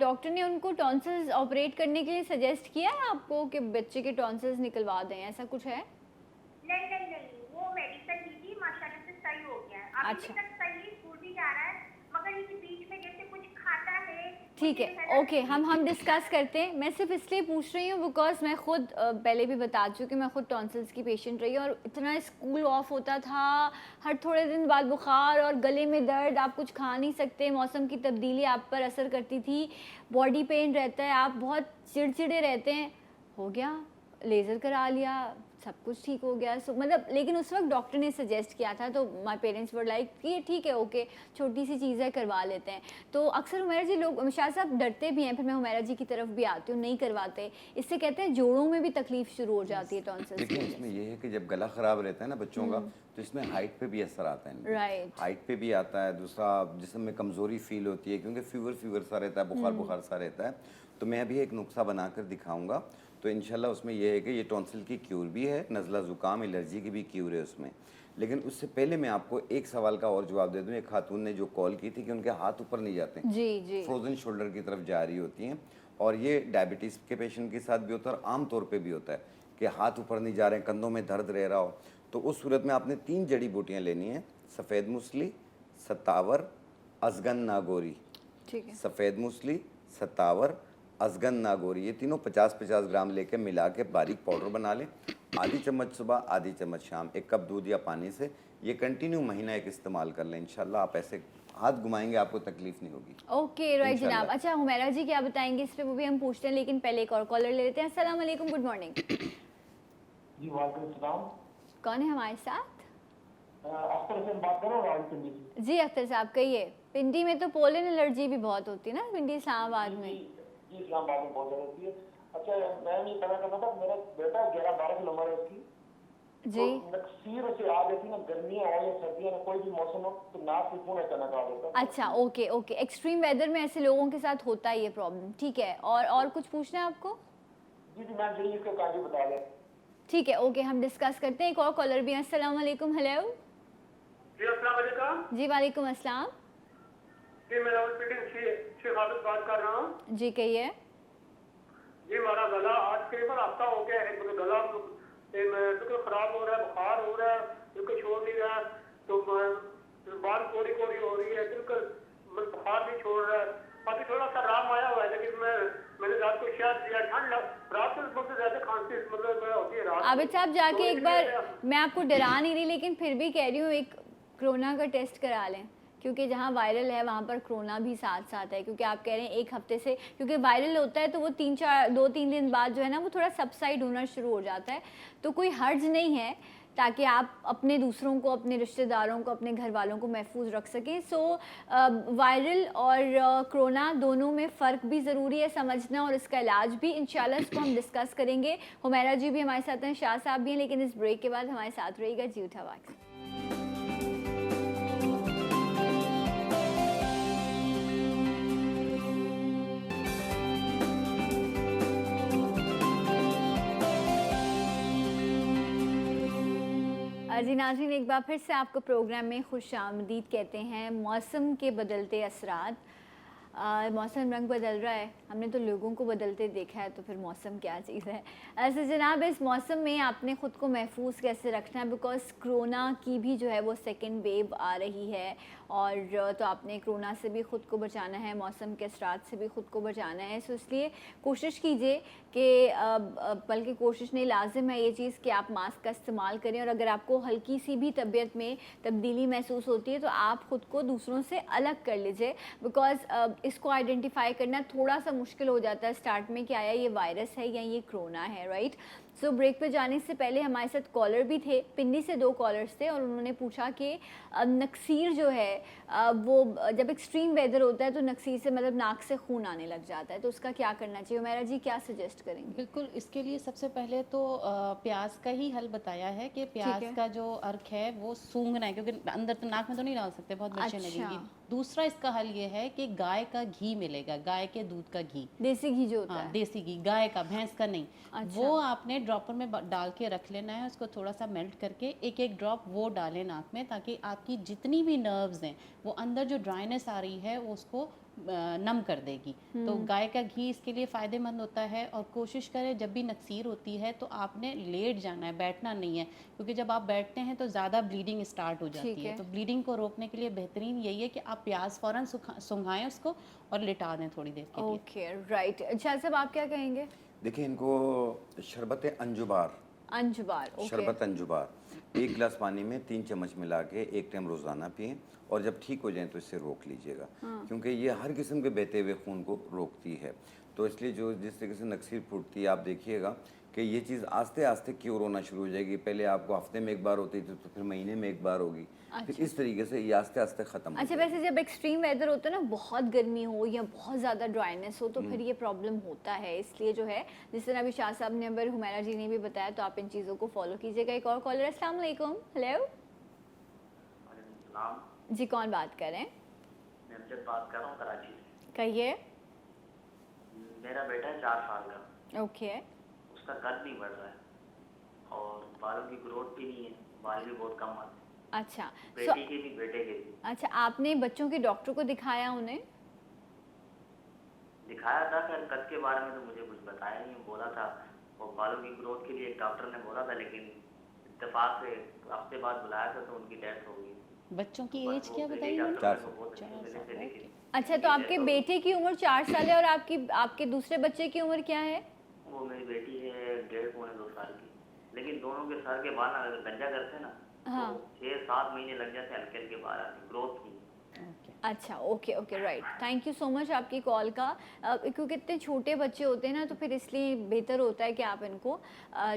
डॉक्टर ने उनको टॉन्सिल्स ऑपरेट करने के लिए सजेस्ट किया है आपको कि बच्चे के टॉन्सिल्स निकलवा दें, ऐसा कुछ है? नहीं, वो मेडिसिन ली थी, माशाल्लाह से सही हो गया है, अभी अच्छा। तक सही है, स्कूल भी जा रहा है, मगर ये बीच में जैसे कुछ खाता है। ठीक मुझे है, ना ओके, हम डिस्कस करते हैं। मैं सिर्फ इसलिए पूछ रही हूँ बिकॉज मैं खुद पहले भी बता चुकी हूँ, मैं खुद टॉन्सिल्स की पेशेंट रही हूँ, और इतना स्कूल ऑफ होता था, हर थोड़े दिन बाद बुखार और गले में दर्द, आप कुछ खा नहीं सकते, मौसम की तब्दीली आप पर असर करती थी, बॉडी पेन रहता है, आप बहुत चिड़चिड़े रहते हैं। हो गया, लेज़र करा लिया, सब कुछ ठीक हो गया। सो मतलब लेकिन उस वक्त डॉक्टर ने सजेस्ट किया था, तो माय पेरेंट्स वर लाइक कि ठीक है, ओके, छोटी सी चीज़ है, करवा लेते हैं। तो अक्सर हुमैरा जी लोग, शाह साहब डरते भी हैं, फिर मैं हुमैरा जी की तरफ भी आती हूँ, नहीं करवाते। इससे कहते हैं जोड़ों में भी तकलीफ शुरू हो जाती है टॉन्सिल्स देखिए की इसमें वजह ये है कि जब गला ख़राब रहता है ना बच्चों का, तो इसमें हाइट पे भी असर आता है इनके। राइट। हाइट पे भी आता है, दूसरा जिस्म में कमज़ोरी फील होती है क्योंकि फीवर सा रहता है, बुखार सा रहता है। तो मैं अभी एक नुस्खा बनाकर दिखाऊंगा, तो इंशाल्लाह उसमें यह है कि ये टॉन्सिल की क्यूर भी है, नज़ला ज़ुकाम एलर्जी की भी क्यूर है उसमें। लेकिन उससे पहले मैं आपको एक सवाल का और जवाब दे दूं। एक खातून ने जो कॉल की थी कि उनके हाथ ऊपर नहीं जाते, जी जी। फ्रोजन शोल्डर की तरफ जा रही होती हैं, और ये डायबिटीज़ के पेशेंट के साथ भी होता है और आम तौर पे भी होता है कि हाथ ऊपर नहीं जा रहे हैं, कंधों में दर्द रह रहा हो। तो उस सूरत में आपने 3 जड़ी बूटियाँ लेनी हैं, सफ़ेद मूसली, सतावर, अजगन नागौरी। ठीक है। सफ़ेद मूसली, सतावर, अजगन नागौरी, ये तीनों 50-50 ग्राम लेके मिला के बारीक पाउडर बना लें। आधी चम्मच सुबह, आधी चम्मच शाम, 1 कप दूध या पानी से ये कंटिन्यू महीना एक इस्तेमाल कर लें। इंशाल्लाह आप ऐसे हाथ घुमाएंगे, आपको तकलीफ नहीं होगी। ओके राइट इंशाल्लाह। जनाब। अच्छा हुमैरा जी क्या बताएंगे इस पे, वो भी हम पूछते हैं, लेकिन पहले एक और कॉलर ले लेते हैं। अस्सलाम वालेकुम, गुड मॉर्निंग। जी वालेकुम सलाम। कौन है हमारे साथ? अख्तर हुसैन बात कर रहा हूँ रावलपिंडी से। जी अख्तर साहब कहिए। पिंडी में तो पोलन एलर्जी भी बहुत होती है ना, पिंडी इस्लामाबाद में। जी इस्लामाबाद में बहुत ज़्यादा होती है। अच्छा मैं ये पता करना था, मेरा बेटा 11-12 की उम्र है उसकी, जी। तो नक्सीर से आ जाती है ना, गर्मियाँ हो या सर्दियाँ हो, कोई भी मौसम हो तो नाक से खून अचानक आ जाता है। अच्छा ओके ओके, एक्सट्रीम वेदर में ऐसे लोगों के साथ होता है ये प्रॉब्लम, ठीक है। और कुछ पूछना है आपको? जी जी मैम, जल्दी इसका कांजी बता दें। ठीक है ओके, हम डिस्कस करते हैं। एक और कॉलर भी है। अस्सलाम वालेकुम। हेलो जी अस्सलाम वालेकुम। जी। वालेकुम अस्सलाम। जी मैं रावलपिंडी से हाफिज बात कर रहा हूँ। जी कहिए। जी हमारा गला आज करीबन हफ्ता हो गया है, मतलब गला बिल्कुल खराब हो रहा है, बुखार हो रहा है, बिल्कुल छोड़ नहीं रहा है। तो बाल कोड़ी कोड़ी हो रही है, बिल्कुल बुखार नहीं छोड़ रहा है। अभी थोड़ा सा आराम आया हुआ है, लेकिन मैंने रात को शायद दिया, ठंड रात को सबसे ज्यादा खांसी मतलब होती है रात। आबिद साहब जाके तो एक बार, मैं आपको डरा नहीं रही लेकिन फिर भी कह रही हूँ, एक कोरोना का टेस्ट करा लें, क्योंकि जहाँ वायरल है वहाँ पर कोरोना भी साथ साथ है। क्योंकि आप कह रहे हैं 1 हफ्ते से, क्योंकि वायरल होता है तो वो 2-3 दिन बाद जो है ना वो थोड़ा सबसाइड होना शुरू हो जाता है। तो कोई हर्ज नहीं है, ताकि आप अपने दूसरों को, अपने रिश्तेदारों को, अपने घर वालों को महफूज रख सकें। सो वायरल और कोरोना दोनों में फ़र्क भी ज़रूरी है समझना, और इसका इलाज भी इंशाल्लाह इसको हम डिस्कस करेंगे। हुमैरा जी भी हमारे साथ हैं, शाह साहब भी हैं, लेकिन इस ब्रेक के बाद हमारे साथ रहेगा जी उठा वाक्स। जी नाज़रीन, एक बार फिर से आपको प्रोग्राम में खुशामदीद कहते हैं। मौसम के बदलते असरात, मौसम रंग बदल रहा है, हमने तो लोगों को बदलते देखा है, तो फिर मौसम क्या चीज़ है। ऐसे जनाब इस मौसम में आपने ख़ुद को महफूज कैसे रखना है, बिकॉज़ कोरोना की भी जो है वो सेकेंड वेव आ रही है, और तो आपने कोरोना से भी ख़ुद को बचाना है, मौसम के असरात से भी ख़ुद को बचाना है। सो इसलिए कोशिश कीजिए कि बल्कि कोशिश नहीं, लाजिम है ये चीज़ कि आप मास्क का इस्तेमाल करें, और अगर आपको हल्की सी भी तबीयत में तब्दीली महसूस होती है तो आप ख़ुद को दूसरों से अलग कर लीजिए, बिकॉज़ इसको आइडेंटिफाई करना थोड़ा सा मुश्किल हो जाता है स्टार्ट में कि आया ये वायरस है या ये कोरोना है, राइट। सो ब्रेक पे जाने से पहले हमारे साथ कॉलर भी थे, पिंडी से 2 कॉलर्स थे, और उन्होंने पूछा कि नक्सीर जो है वो जब एक्सट्रीम वेदर होता है तो नक्सीर से मतलब नाक से खून आने लग जाता है, तो उसका क्या करना चाहिए? मेरा जी क्या सजेस्ट करेंगे? बिल्कुल, इसके लिए सबसे पहले तो प्याज का ही हल बताया है कि प्याज का जो अर्क है वो सूंघना है, क्योंकि अंदर तो नाक में तो नहीं डाल सकते, बहुत मिर्चें लगेंगी। दूसरा इसका हल ये है कि गाय का घी मिलेगा, गाय के दूध का घी, देसी घी जो होता हाँ है। देसी घी, गाय का, भैंस का नहीं। अच्छा। वो आपने ड्रॉपर में डाल के रख लेना है, उसको थोड़ा सा मेल्ट करके 1-1 ड्रॉप वो डालें नाक में, ताकि आपकी जितनी भी नर्व्स हैं वो अंदर जो ड्राइनेस आ रही है वो उसको नम कर देगी। तो गाय का घी इसके लिए फ़ायदेमंद होता है। और कोशिश करें जब भी नक्सीर होती है तो आपने लेट जाना है, बैठना नहीं है, क्योंकि जब आप बैठते हैं तो ज़्यादा ब्लीडिंग स्टार्ट हो जाती है। तो ब्लीडिंग को रोकने के लिए बेहतरीन यही है कि आप प्याज फ़ौरन सुंघाएं उसको और लिटा दें थोड़ी देर के लिए। Okay right. अच्छा साहब आप क्या कहेंगे? देखिए इनको शरबत अंजुबार, अंजुबार, ओके। शरबत अंजुबार 1 गिलास पानी में 3 चम्मच मिला के 1 टाइम रोज़ाना पिएं, और जब ठीक हो जाए तो इससे रोक लीजिएगा। क्योंकि ये हर किस्म के बहते हुए खून को रोकती है। तो इसलिए जो जिस तरीके से नक्सीर फूटती है, आप देखिएगा कि ये चीज़ आस्ते आस्ते क्योर होना शुरू हो जाएगी। पहले आपको हफ्ते में एक बार होती थी, तो फिर महीने में एक बार होगी, फिर इस तरीके से ये आस्ते आस्ते ख़त्म हो अच्छा, जाएगी। वैसे जब एक्सट्रीम वेदर होता है ना, बहुत गर्मी हो या बहुत ज़्यादा ड्राइनेस हो, तो फिर ये प्रॉब्लम होता है। इसलिए जो है, जिस तरह अभी शाह साहब ने, अबर हुमैरा जी ने भी बताया, तो आप इन चीज़ों को फॉलो कीजिएगा। एक और कॉलर, अस्सलाम वालेकुम। हेलो जी, कौन बात कर रहे हैं? मैं अमजद बात कर रहा हूँ कराची से। कहिए। मेरा बेटा है 4 साल का, ओके। उसका कद नहीं बढ़ रहा है और बालों की ग्रोथ भी नहीं है, बाल भी बहुत कम आते हैं। अच्छा, बेटी के भी बेटे के भी। अच्छा, आपने बच्चों के डॉक्टर को दिखाया उन्हें? दिखाया था, खैर कद के बारे में तो मुझे कुछ बताया नहीं, बोला था और बालों की ग्रोथ के लिए एक डॉक्टर ने बोला था, लेकिन इत्तेफाक से हफ्ते बाद बुलाया था तो उनकी डेथ हो गई। बच्चों की बस एज वो क्या मेरे बताइए? डॉक्टर 4 को साल। बहुत अच्छे 4 मिले साल, थे, ओके। लेकिन अच्छा, तो आपके बेटे की उम्र 4 साल है और आपके दूसरे बच्चे की उम्र क्या है? वो मेरी बेटी है 1.5-2 साल की, लेकिन दोनों के सर के बाल अगर गंजा करते हैं ना, हाँ। तो 6-7 महीने लग जाते हैं हल्के हल्के बाल आने, ग्रोथ नहीं। अच्छा, okay okay, right. Thank you so much आपकी कॉल का। क्योंकि इतने छोटे बच्चे होते हैं ना, तो फिर इसलिए बेहतर होता है कि आप इनको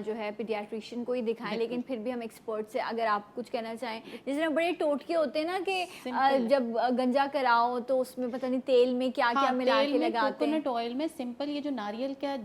जो है पीडियाट्रिशियन को ही दिखाएं। लेकिन फिर भी हम एक्सपर्ट से, अगर आप कुछ कहना चाहें, जिस तरह बड़े टोटके होते हैं ना कि जब गंजा कराओ तो उसमें पता नहीं तेल में क्या क्या मिला के लगाते हैं। कोकोनट ऑयल में सिंपल ये जो नारियल का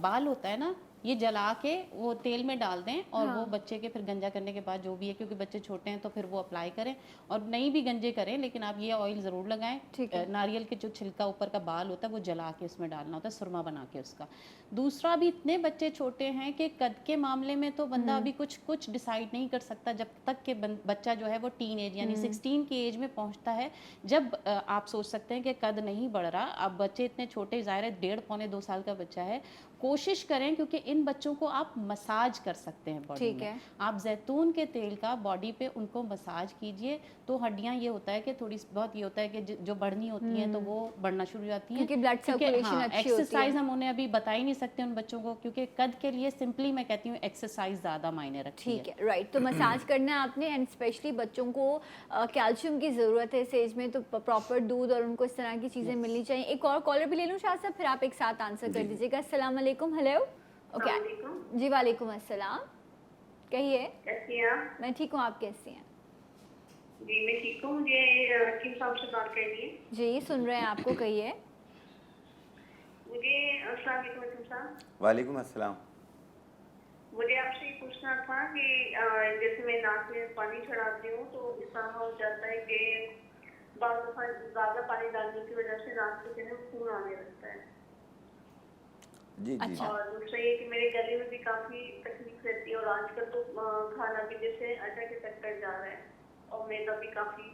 बाल होता है ना, ये जला के वो तेल में डाल दें और वो बच्चे के फिर गंजा करने के बाद जो भी है, क्योंकि बच्चे छोटे हैं तो फिर वो अप्लाई करें और नहीं भी गंजे करें, लेकिन आप ये ऑयल ज़रूर लगाएं। ठीक है। नारियल के जो छिलका ऊपर का बाल होता है वो जला के उसमें डालना होता है, सुरमा बना के उसका। दूसरा, भी इतने बच्चे छोटे हैं कि कद के मामले में तो बंदा अभी कुछ डिसाइड नहीं कर सकता जब तक कि बच्चा जो है वो टीन एज यानी 16 की एज में पहुंचता है, जब आप सोच सकते हैं कि कद नहीं बढ़ रहा। अब बच्चे इतने छोटे, ज़ाहिर है 1.5-2 साल का बच्चा है, कोशिश करें, क्योंकि इन बच्चों को आप मसाज कर सकते हैं बॉडी ठीक में। है। आप जैतून के तेल का बॉडी पे उनको मसाज कीजिए, तो हड्डियां, ये होता है कि थोड़ी बहुत ये होता है कि जो बढ़नी होती हैं तो वो बढ़ना शुरू हो जाती हैं, क्योंकि blood circulation अच्छी होती है। एक्सरसाइज हम उन्हें अभी बता ही नहीं सकते उन बच्चों को, क्योंकि कद के लिए सिंपली मैं कहती हूँ एक्सरसाइज ज़्यादा मायने रखती है। ठीक है, राइट। तो मसाज करना है आपने, एंड स्पेशली बच्चों को कैल्शियम की ज़रूरत है इस एज में, तो प्रॉपर दूध और उनको इस तरह की चीज़ें मिलनी चाहिए। एक और कॉलर भी ले लूँ शाह साहब, फिर आप एक साथ आंसर कर दीजिएगा। अस्सलाम वालेकुम। हेलो। ओके जी, वालेकुम अस्सलाम। कहिए। कैसी हैं आप? मैं ठीक हूँ, आप कैसी हैं? जी मैं ठीक हूँ। मुझे हकीम साहब से बात करनी है। जी, सुन रहे हैं आपको, कहिए। मुझे अस्सलाम वालेकुम हकीम साहब। वालेकुम अस्सलाम। मुझे आपसे ये पूछना था कि जैसे मैं नाक में पानी चढ़ाती हूँ तो इस तरह हो जाता है कि बार दफा ज़्यादा पानी डालने की वजह से नाक से जो है खून आने लगता है। जी जी अच्छा। और दूसरा ये कि मेरे गले में भी काफ़ी तकलीफ रहती है और आजकल तो खाना भी जैसे अटक के चक्कर जा रहा है और मैदा भी काफ़ी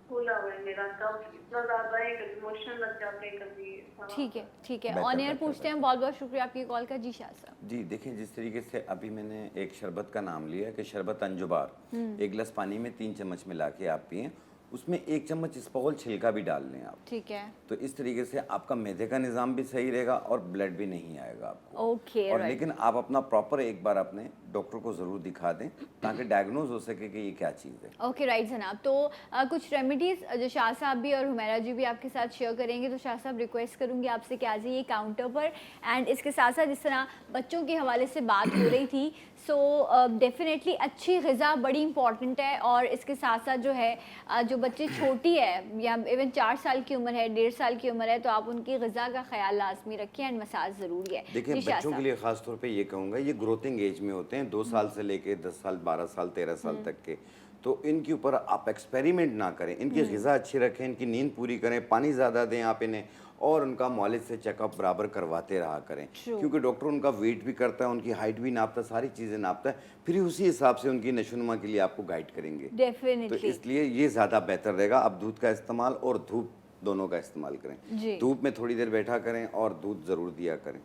फूला हुआ है मेरा, कब इतना ज़्यादा है कभी मोशन लग जाते हैं कभी। ठीक है, ठीक है। बेहतर, ऑन एयर बेहतर, पूछते हैं। बहुत बहुत शुक्रिया आपकी कॉल का। जी शाह साहब। जी देखें, जिस तरीके से अभी मैंने एक शरबत का नाम लिया कि शरबत अंजुबार, 1 गिलास पानी में 3 चम्मच मिला के आप पिएं, उसमें 1 चम्मच इस्पगोल छिलका भी डाल लें आप। ठीक है। तो इस तरीके से आपका मैदे का निज़ाम भी सही रहेगा और ब्लड भी नहीं आएगा आपको। ओके, और राइट। लेकिन आप अपना प्रॉपर एक बार अपने डॉक्टर को ज़रूर दिखा दें ताकि डायग्नोज हो सके कि ये क्या चीज़ है। ओके, राइट जनाब। तो कुछ रेमेडीज़ जो शाह साहब भी और हुमैरा जी भी आपके साथ शेयर करेंगे, तो शाह साहब रिक्वेस्ट करूंगी आपसे कि आ जाइए काउंटर पर। एंड इसके साथ साथ जिस तरह बच्चों के हवाले से बात हो रही थी, सो डेफिनेटली अच्छी ग़िज़ा बड़ी इंपॉर्टेंट है। और इसके साथ साथ जो है जो बच्चे छोटी है या इवन 4 साल की उम्र है, 1.5 साल की उम्र है, तो आप उनकी ग़िज़ा का ख्याल लाजमी रखें एंड मसाज ज़रूरी है। देखिए, जी शाह बच्चों के साहब। लिए ख़ास तौर पे ये कहूँगा, ये ग्रोथिंग एज में होते हैं, 2 साल से लेके 10 साल, 12 साल, 13 साल तक के। तो इनके ऊपर आप एक्सपेरिमेंट ना करें, इनकी ग़िज़ा अच्छी रखें, इनकी नींद पूरी करें, पानी ज़्यादा दें आप इन्हें, और उनका मालिश से चेकअप बराबर करवाते रहा करें। क्योंकि डॉक्टर उनका वेट भी करता है, उनकी हाइट भी नापता है, सारी चीज़ें नापता है, फिर उसी हिसाब से उनकी नशोनुमा के लिए आपको गाइड करेंगे। तो डेफिनेटली। इसलिए ये ज़्यादा बेहतर रहेगा। आप दूध का इस्तेमाल और धूप दोनों का इस्तेमाल जी। करें। धूप में थोड़ी देर बैठा करें और दूध ज़रूर दिया करें।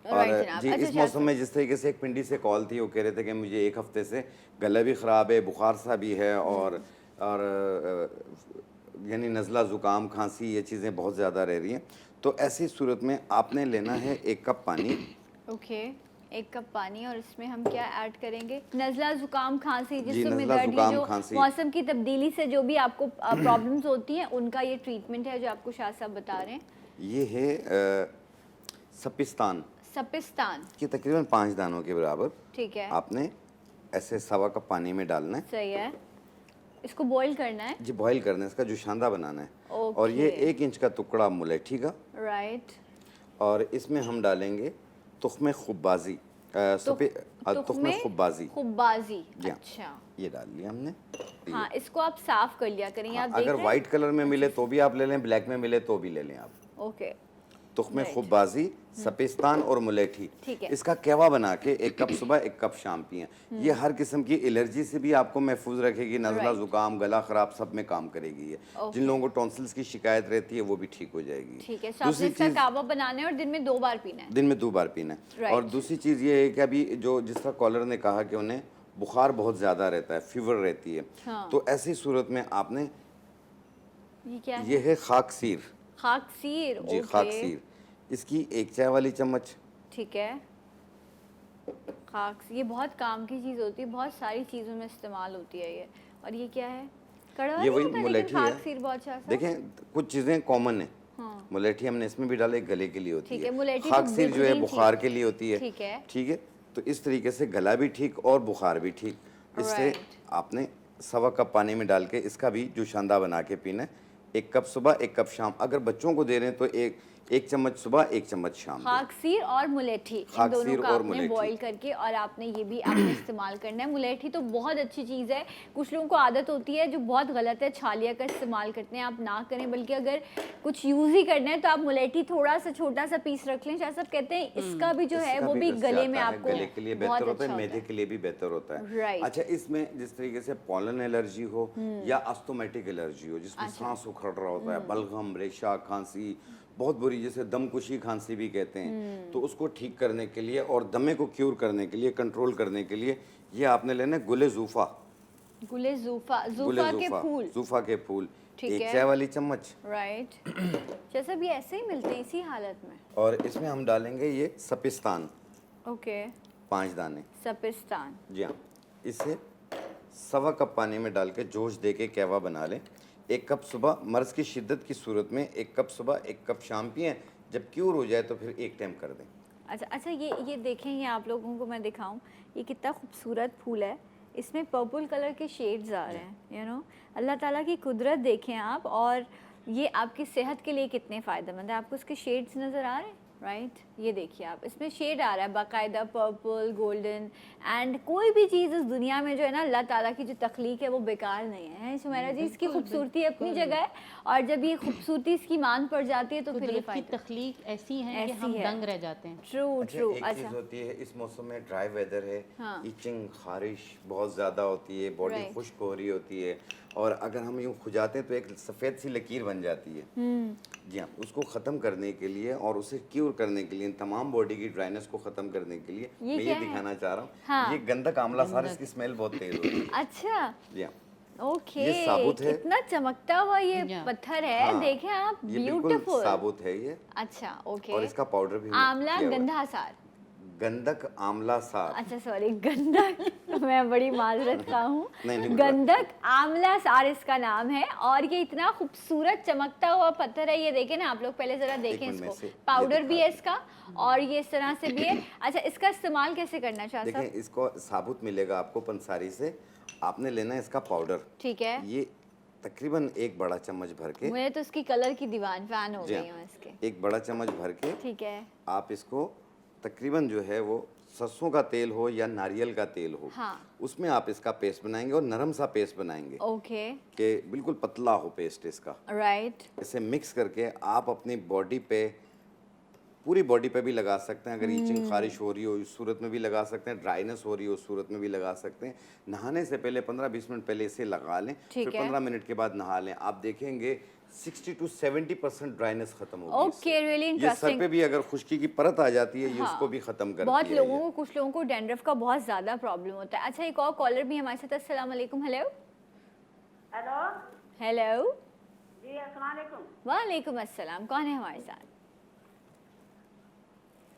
राइट और जनाब। जी, अच्छा इस मौसम में जिस तरीके से एक पिंडी से कॉल थी, वो कह रहे थे कि मुझे 1 हफ्ते से गला भी ख़राब है, बुखार सा भी है, और यानी नज़ला, ज़ुकाम, खांसी, ये चीज़ें बहुत ज़्यादा रह रही हैं। तो ऐसी सूरत में आपने लेना है 1 कप पानी। ओके, 1 कप पानी, और इसमें हम क्या ऐड करेंगे? नज़ला, ज़ुकाम, खांसी, जी, जिस्म में नज़ला, दर्द, ये ज़ुकाम, जो खांसी। मौसम की तब्दीली से जो भी आपको प्रॉब्लम्स होती हैं, उनका ये ट्रीटमेंट है जो आपको शाह साहब बता रहे हैं। ये है सपिस्तान। सपिस्तान, कि तकरीबन 5 दानों के बराबर ठीक है, आपने ऐसे 1.25 कप पानी में डालना है सही है। इसको बॉईल करना है, जी, बॉईल करना है, इसका जुशांदा बनाना है। ओके। और ये 1 इंच का टुकड़ा मुलेठी का, राइट। और इसमें हम डालेंगे तुख्मे खुब्बाजी, तुख्मे खुब्बाजी, खुब्बाजी, जी हाँ। अच्छा, ये डाल लिया हमने। हाँ, इसको आप साफ कर लिया करें, आप देख अगर रहे हैं? वाइट कलर में मिले तो भी आप ले लें, ब्लैक में मिले तो भी ले लें आप। Okay, तुख्मे Right. खुब्बाजी, सपिस्तान और मुलेठी, ठीक है। इसका कहवा बना के 1 कप सुबह 1 कप शाम पिएं। ये हर किस्म की एलर्जी से भी आपको महफूज रखेगी, नज़ला, Right. जुकाम, गला खराब सब में काम करेगी ये। Okay. जिन लोगों को टॉन्सिल्स की शिकायत रहती है वो भी ठीक हो जाएगी। ठीक है। सो आपने दूसरी इसका चीज़, कावा बनाना है और दिन में 2 बार पीना है। दिन में 2 बार पीना है। Right. और दूसरी चीज़ ये है कि अभी जो जिस तरह कॉलर ने कहा कि उन्हें बुखार बहुत ज़्यादा रहता है, फीवर रहती है, हाँ। तो ऐसी सूरत में आपने, ये क्या है? ये है खाकसीर खाकसीर, जी, ओके, खाकसीर, इसकी 1 चाय वाली चम्मच। ठीक है। खाक, ये बहुत काम की चीज़ होती है, बहुत सारी चीज़ों में इस्तेमाल होती है ये। और ये क्या है? कड़वा ये नहीं वही होता, मुलेठी लेकिन है। खाकसीर बहुत अच्छा सा। देखें कुछ चीज़ें कॉमन है। हाँ। मुलेठी हमने इसमें भी डाले, गले के लिए होती ठीक है। है, मुलेठी तो खाकसीर जो है बेहतरीन बुखार चीज़ के लिए होती है। ठीक है। ठीक है, तो इस तरीके से गला भी ठीक और बुखार भी ठीक। इससे Right. आपने 1.25 कप पानी में डाल के इसका भी जुशांदा बना के पीना है। 1 कप सुबह 1 कप शाम। अगर बच्चों को दे रहे हैं तो एक चम्मच सुबह 1 चम्मच शाम दें। खाकसीर और मुलेठी, इन खाकसीर दोनों का और आपने मुलेठी। बॉईल करके, और आपने ये भी आपने इस्तेमाल करना है। मुलेठी तो बहुत अच्छी चीज़ है। कुछ लोगों को आदत होती है जो बहुत गलत है, छालिया का इस्तेमाल करते हैं, आप ना करें, बल्कि अगर कुछ यूज़ ही करना है तो आप मुलेठी थोड़ा सा छोटा सा पीस रख लें। शायद सब कहते हैं इसका भी जो है इसका वो भी रस गले में जाता है, आपको गले के लिए बहुत बेहतर होता अच्छा है, मैदे के लिए भी बेहतर होता है। Right. अच्छा, इसमें जिस तरीके से पॉलन एलर्जी हो या अस्थोमेटिक एलर्जी हो, जिसमें अच्छा। सांस उखड़ रहा होता है, बलगम, रेशा, खांसी बहुत बुरी, जैसे दमकुशी खांसी भी कहते हैं, तो उसको ठीक करने के लिए और दमे को क्यूर करने के लिए, कंट्रोल करने के लिए ये आपने लेना है गुले जूफा। गुले जूफा, गुले जूफा के फूल, जूफा के फूल, ठीक 1 है। चाय वाली चम्मच। राइट। जैसे भी ऐसे ही मिलते हैं इसी हालत में। और इसमें हम डालेंगे ये सपिस्तान, ओके, 5 दाने। सपिस्तान, जी हाँ, इसे 1.25 कप पानी में डाल के जोश दे के कहवा बना लें। 1 कप सुबह, मर्ज़ की शिद्दत की सूरत में 1 कप सुबह 1 कप शाम पिएं। जब क्यूर हो जाए तो फिर 1 टाइम कर दें। अच्छा अच्छा, ये देखें, ये आप लोगों को मैं दिखाऊं, ये कितना खूबसूरत फूल है। इसमें पर्पल कलर के शेड्स आ रहे हैं, अल्लाह ताला की कुदरत देखें आप, और ये आपकी सेहत के लिए कितने फ़ायदेमंद है। आपको इसके शेड्स नज़र आ रहे हैं, राइट? ये देखिए आप, इसमें शेड आ रहा है बाकायदा, पर्पल, गोल्डन, एंड कोई भी चीज़ इस दुनिया में जो है ना, अल्लाह ताला की जो तख्लीक है वो बेकार नहीं है। सुमेरा जी, इसकी खूबसूरती अपनी जगह है, और जब ये खूबसूरती इसकी मान पड़ जाती है तो फिर ये कुदरत की तख्लीक ऐसी है कि ऐसी हम है। दंग रह जाते हैं। ट्रू अच्छा, ट्रू। एक चीज़ अच्छा, होती है, इस मौसम में ड्राई वेदर है, हाँ। इचिंग, खारिश बहुत ज़्यादा होती है, बॉडी Right. खुश्क हो रही होती है, और अगर हम यूँ खुजाते हैं तो एक सफ़ेद सी लकीर बन जाती है। जी हाँ, उसको ख़त्म करने के लिए और उसे क्यूर करने के लिए, इन तमाम बॉडी की ड्राइनेस को ख़त्म करने के लिए मैं क्या ये है? दिखाना चाह रहा हूँ। हाँ। ये गंधक आंवला सार, इसकी स्मेल बहुत तेज़ होती है। अच्छा, जी हाँ, ओके। ये साबुत है। कितना चमकता हुआ ये या। पत्थर है, हाँ, देखें आप, ये बिल्कुल ब्यूटीफुल। साबुत है ये, अच्छा, ओके। और इसका पाउडर भी आंवला किया हुआ है। गंधा सार, गंधक आंवला सार। अच्छा सॉरी, गंधक मैं बड़ी माजरत का हूँ। नहीं, नहीं, गंधक आंवला सार इसका नाम है, और ये इतना खूबसूरत चमकता हुआ पत्थर है। ये देखें ना आप लोग, पहले जरा देखें मिनट में इसको, से पाउडर ये भी है इसका, और ये इस तरह से भी है। अच्छा, इसका इस्तेमाल कैसे करना चाहते देखें, हैं? इसको साबुत मिलेगा आपको पंसारी से। आपने लेना है इसका पाउडर, ठीक है, ये तकरीबन 1 बड़ा चम्मच भर के। मैं तो इसकी कलर की दीवान फैन हो जी गई हाँ, हूँ इसके। 1 बड़ा चम्मच भर के ठीक है, आप इसको तकरीबन जो है वो सरसों का तेल हो या नारियल का तेल हो, हाँ, उसमें आप इसका पेस्ट बनाएंगे, और नरम सा पेस्ट बनाएंगे ओके, कि बिल्कुल पतला हो पेस्ट इसका। राइट, इसे मिक्स करके आप अपनी बॉडी पे, पूरी बॉडी पे भी लगा सकते हैं। अगर ईचिंग खारिश हो रही हो उस सूरत में भी लगा सकते हैं, ड्राइनेस हो रही हो उस सूरत में भी लगा सकते हैं। नहाने से पहले 15-20 मिनट पहले इसे लगा लें, फिर ठीक है। 15 मिनट के बाद नहा लें। आप देखेंगे 60 to 70% ड्राइनेस खत्म होगी ओके, इससे। रियली ये सर इंटरेस्टिंग। पे भी अगर खुश्की की परत आ जाती है, ये हाँ, उसको भी खत्म करती बहुत है लोगों ये। को, कुछ लोगों को डैंड्रफ का बहुत ज़्यादा प्रॉब्लम होता है। अच्छा, एक और कॉलर भी हमारे साथ। अस्सलाम वालेकुम। हेलो हेलो हेलो, जी, अस्सलाम वालेकुम। वालेकुम अस्सलाम। कौन है हमारे साथ?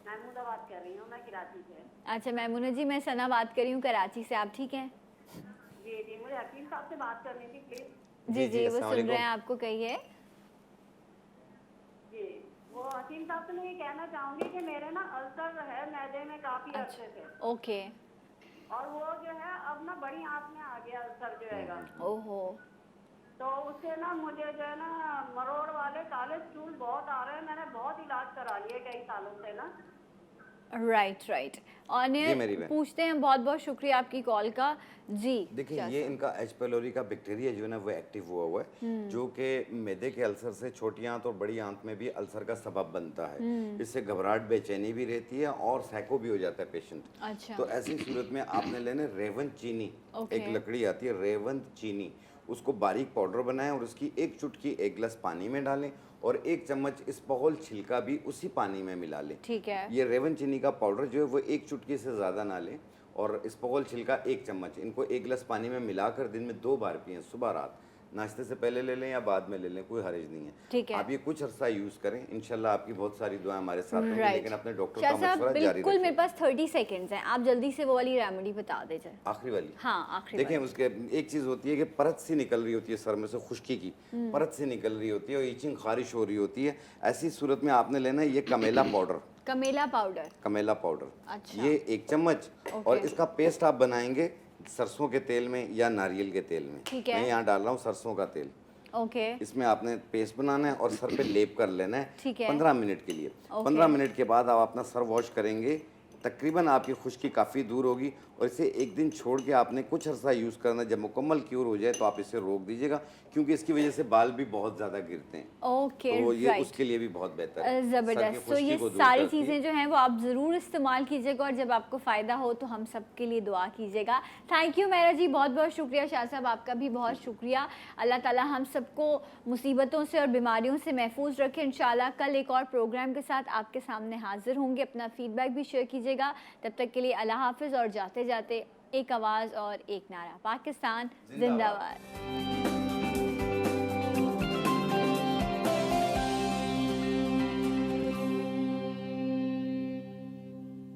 महमूदा बात कर रही हूँ मैं, कराची से। अच्छा मैमूना जी, मैं सना बात कर रही हूँ कराची से। आप ठीक हैं? जी जी, मुझे हकीम साहब से बात करनी थी प्लीज। जी जी, वो अस्सलाम सुन रहे हैं वालेकुम। आपको, कहिए। जी, वो हकीम साहब से मैं ये कहना चाहूँगी कि मेरे ना अल्सर है मैदे में काफ़ी अरसे से, ओके। और वो जो है अब ना बड़ी आंत में आ गया अल्सर जो हैगा। ओहो। तो उससे ना मुझे जो है ना मरोड़ वाले काले स्टूल बहुत आ रहे हैं। मैंने बहुत इलाज करा लिए कई सालों से ना। Right right. और जी, मेरी बहन। पूछते हैं, बहुत बहुत शुक्रिया आपकी कॉल का जी। देखिए क्या ये सर? इनका एच पेलोरी का बैक्टीरिया जो है ना वो एक्टिव हुआ हुआ है, जो कि मैदे के अल्सर से छोटी आंत और बड़ी आंत में भी अल्सर का सबब बनता है। इससे घबराहट बेचैनी भी रहती है और सैको भी हो जाता है पेशेंट। अच्छा। तो ऐसी सूरत में आपने लेने रेवंत चीनी, ओके। एक लकड़ी आती है रेवंत चीनी, उसको बारीक पाउडर बनाएं और उसकी एक चुटकी एक गिलास पानी में डालें और एक चम्मच इस्बगोल छिलका भी उसी पानी में मिला लें। ठीक है। ये रेवन चीनी का पाउडर जो है वो एक चुटकी से ज़्यादा ना लें और इस्बगोल छिलका एक चम्मच, इनको एक गिलास पानी में मिलाकर दिन में 2 बार पिएं, सुबह रात। नाश्ते से पहले ले लें या बाद में ले लें, कोई हर्ज नहीं है। ठीक है। आप ये कुछ अरसा यूज़ करें, इंशाल्लाह आपकी बहुत सारी दुआएं हमारे साथ होंगी, राइट। लेकिन अपने डॉक्टर शाह का साहब मशवरा जारी बिल्कुल, मेरे रखें। पास 30 सेकेंड्स हैं, आप जल्दी से वो वाली रेमेडी बता दीजिए। आखिरी वाली, हाँ आखिरी देखें वाली। उसके एक चीज़ होती है कि परत सी निकल रही होती है सर में से, खुश्की की परत सी निकल रही होती है और ईचिंग खारिश हो रही होती है। ऐसी सूरत में आपने लेना है ये कमेला पाउडर, कमेला पाउडर। कमेला पाउडर, अच्छा। ये 1 चम्मच। और इसका पेस्ट आप बनाएंगे सरसों के तेल में या नारियल के तेल में। ठीक है। मैं यहाँ डाल रहा हूँ सरसों का तेल। ओके। इसमें आपने पेस्ट बनाना है और सर पे लेप कर लेना है ठीक है। 15 मिनट के लिए। 15 मिनट के बाद आप अपना सर वॉश करेंगे, तकरीबन आपकी खुश्की काफ़ी दूर होगी। और इसे एक दिन छोड़ के आपने कुछ अर्सा यूज़ करना, जब मुकम्मल क्योर हो जाए तो आप इसे रोक दीजिएगा, क्योंकि इसकी वजह से बाल भी बहुत ज़्यादा गिरते हैं। ओके तो ये राइट। उसके लिए भी बहुत बेहतर है। सर की ज़बरदस्त। तो खुश्की ये को दूर सारी करती है। चीज़ें जो हैं वो आप ज़रूर इस्तेमाल कीजिएगा और जब आपको फ़ायदा हो तो हम सब के लिए दुआ कीजिएगा। थैंक यू मेहरा जी, बहुत बहुत शुक्रिया। शाह साहब आपका भी बहुत शुक्रिया। अल्लाह ताला हम सबको मुसीबतों से और बीमारियों से महफूज रखे। इंशाल्लाह कल एक और प्रोग्राम के साथ आपके सामने हाजिर होंगे। अपना फीडबैक भी शेयर कीजिएगा। तब तक के लिए अल्लाह हाफिज़ और जाते जाते एक आवाज़ और एक नारा, पाकिस्तान जिंदाबाद।